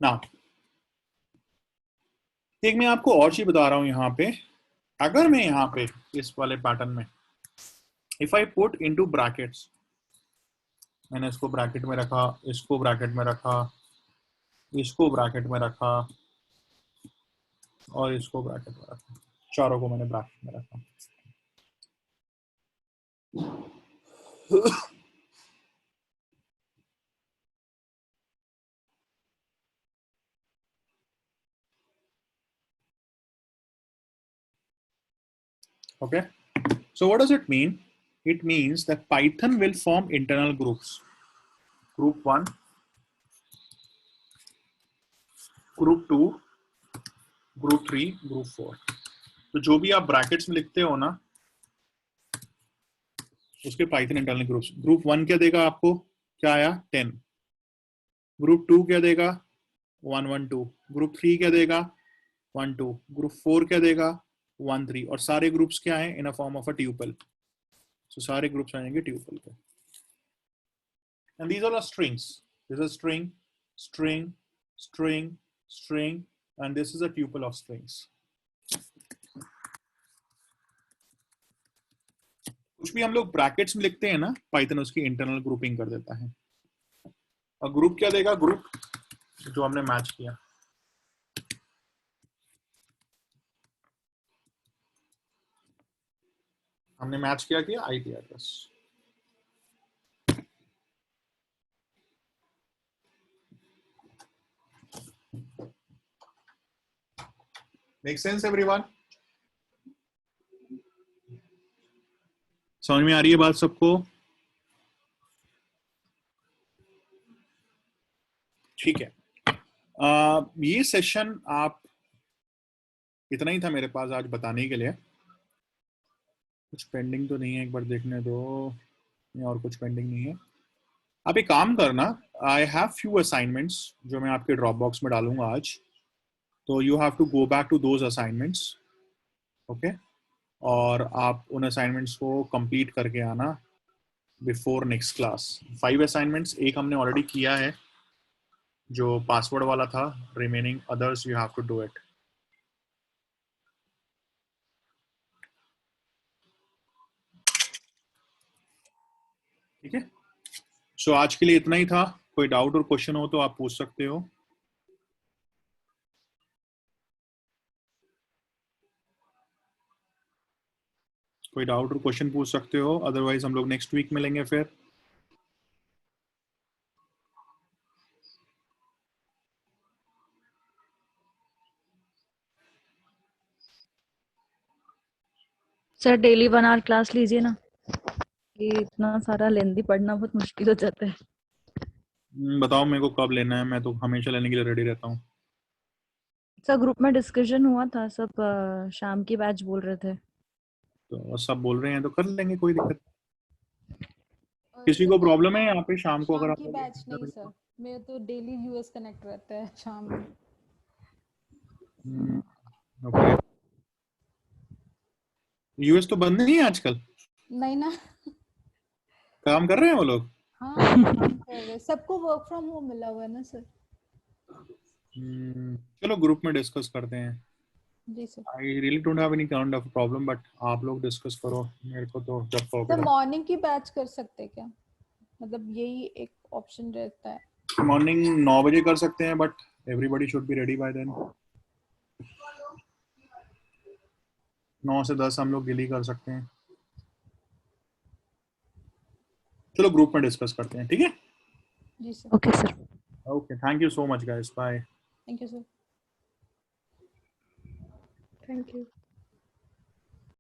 Speaker 1: नाउ एक मैं आपको और चीज बता रहा हूं यहाँ पे। अगर मैं यहाँ पे इस वाले पैटर्न में if I put into brackets, मैंने इसको ब्रैकेट में रखा, इसको ब्रैकेट में रखा, इसको ब्रैकेट में रखा और इसको ब्रैकेट में रखा, चारों को मैंने ब्रैकेट में रखा। Okay, so what does it mean? It means that Python will form internal groups, group 1, group 2, group 3, group 4। तो जो भी आप ब्रैकेट्स में लिखते हो ना, उसके पाइथन इंटरनल ग्रुप्स। ग्रुप 1 क्या देगा आपको? क्या आया? 10। ग्रुप 2 क्या देगा? 1 1 2। ग्रुप 3 क्या देगा? 1 2। ग्रुप 4 क्या देगा? 1 3। और सारे ग्रुप्स क्या हैं? In a form of a tuple. So सारे ग्रुप्स आएंगे ट्यूपल के। And these are strings. This is string, string, string, string, and this is a tuple of strings. कुछ भी हम लोग ब्रैकेट्स में लिखते हैं ना, पाइथन उसकी इंटरनल ग्रुपिंग कर देता है। और ग्रुप क्या देगा? ग्रुप जो हमने मैच किया, हमने मैच किया IP address. Make sense everyone? समझ में आ रही है बात सबको? ठीक है, ये सेशन आप, इतना ही था मेरे पास आज बताने के लिए। कुछ पेंडिंग तो नहीं है, एक बार देखने दो, और कुछ पेंडिंग नहीं है। आप एक काम करना, आई हैव फ्यू असाइनमेंट्स जो मैं आपके ड्रॉप बॉक्स में डालूंगा आज, तो you have to go back to those assignments, okay? और आप उन असाइनमेंट्स को कंप्लीट करके आना बिफोर नेक्स्ट क्लास। 5 असाइनमेंट्स, एक हमने ऑलरेडी किया है जो पासवर्ड वाला था, remaining others you have to do it. ठीक है, सो आज के लिए इतना ही था। कोई डाउट और क्वेश्चन हो तो आप पूछ सकते हो। कोई डाउट और क्वेश्चन पूछ सकते हो, अदरवाइज हम लोग नेक्स्ट वीक मिलेंगे फिर।
Speaker 7: सर डेली 1 आवर क्लास लीजिए ना, ये इतना सारा लेंदी पढ़ना बहुत मुश्किल हो जाता है।
Speaker 1: बताओ मेरे को कब लेना है, मैं तो हमेशा लेने के लिए रेडी रहता हूँ।
Speaker 7: सर ग्रुप में डिस्कशन हुआ था, सब शाम की बैच बोल रहे थे।
Speaker 1: तो सब बोल रहे हैं तो कर लेंगे, कोई दिक्कत।
Speaker 9: और
Speaker 1: किसी
Speaker 9: सर
Speaker 1: को प्रॉब्लम है यहाँ पे शाम को अगर
Speaker 9: शाम
Speaker 1: आप
Speaker 9: की बैच नहीं सर, मेरा तो डेली यूएस कनेक्ट रहता है शाम में।
Speaker 1: ओके, यूएस तो बंद नहीं है आजकल,
Speaker 9: नहीं ना।
Speaker 1: काम कर रहे हैं वो लोग।
Speaker 9: हाँ काम कर रहे, सबको वर्क फ्रॉम होम मिला हुआ है ना सर।
Speaker 1: चलो ग्रुप में डिस्कस करते हैं।
Speaker 9: जी sir.
Speaker 1: I really don't have any kind of problem, but आप लोग डिस्कस करो, मेरे को तो जब
Speaker 9: सर
Speaker 1: कहोगे।
Speaker 9: मॉर्निंग की बैच कर सकते हैं क्या, मतलब यही एक ऑप्शन रहता है।
Speaker 1: मॉर्निंग 9 बजे कर सकते हैं, but everybody should be ready by then. 9 से 10 हम लोग डिले कर सकते हैं। चलो ग्रुप में डिस्कस करते हैं, ठीक है।
Speaker 9: जी sir.
Speaker 7: Okay sir.
Speaker 1: Okay, thank you so much guys, bye.
Speaker 9: Thank you sir.
Speaker 6: Thank you.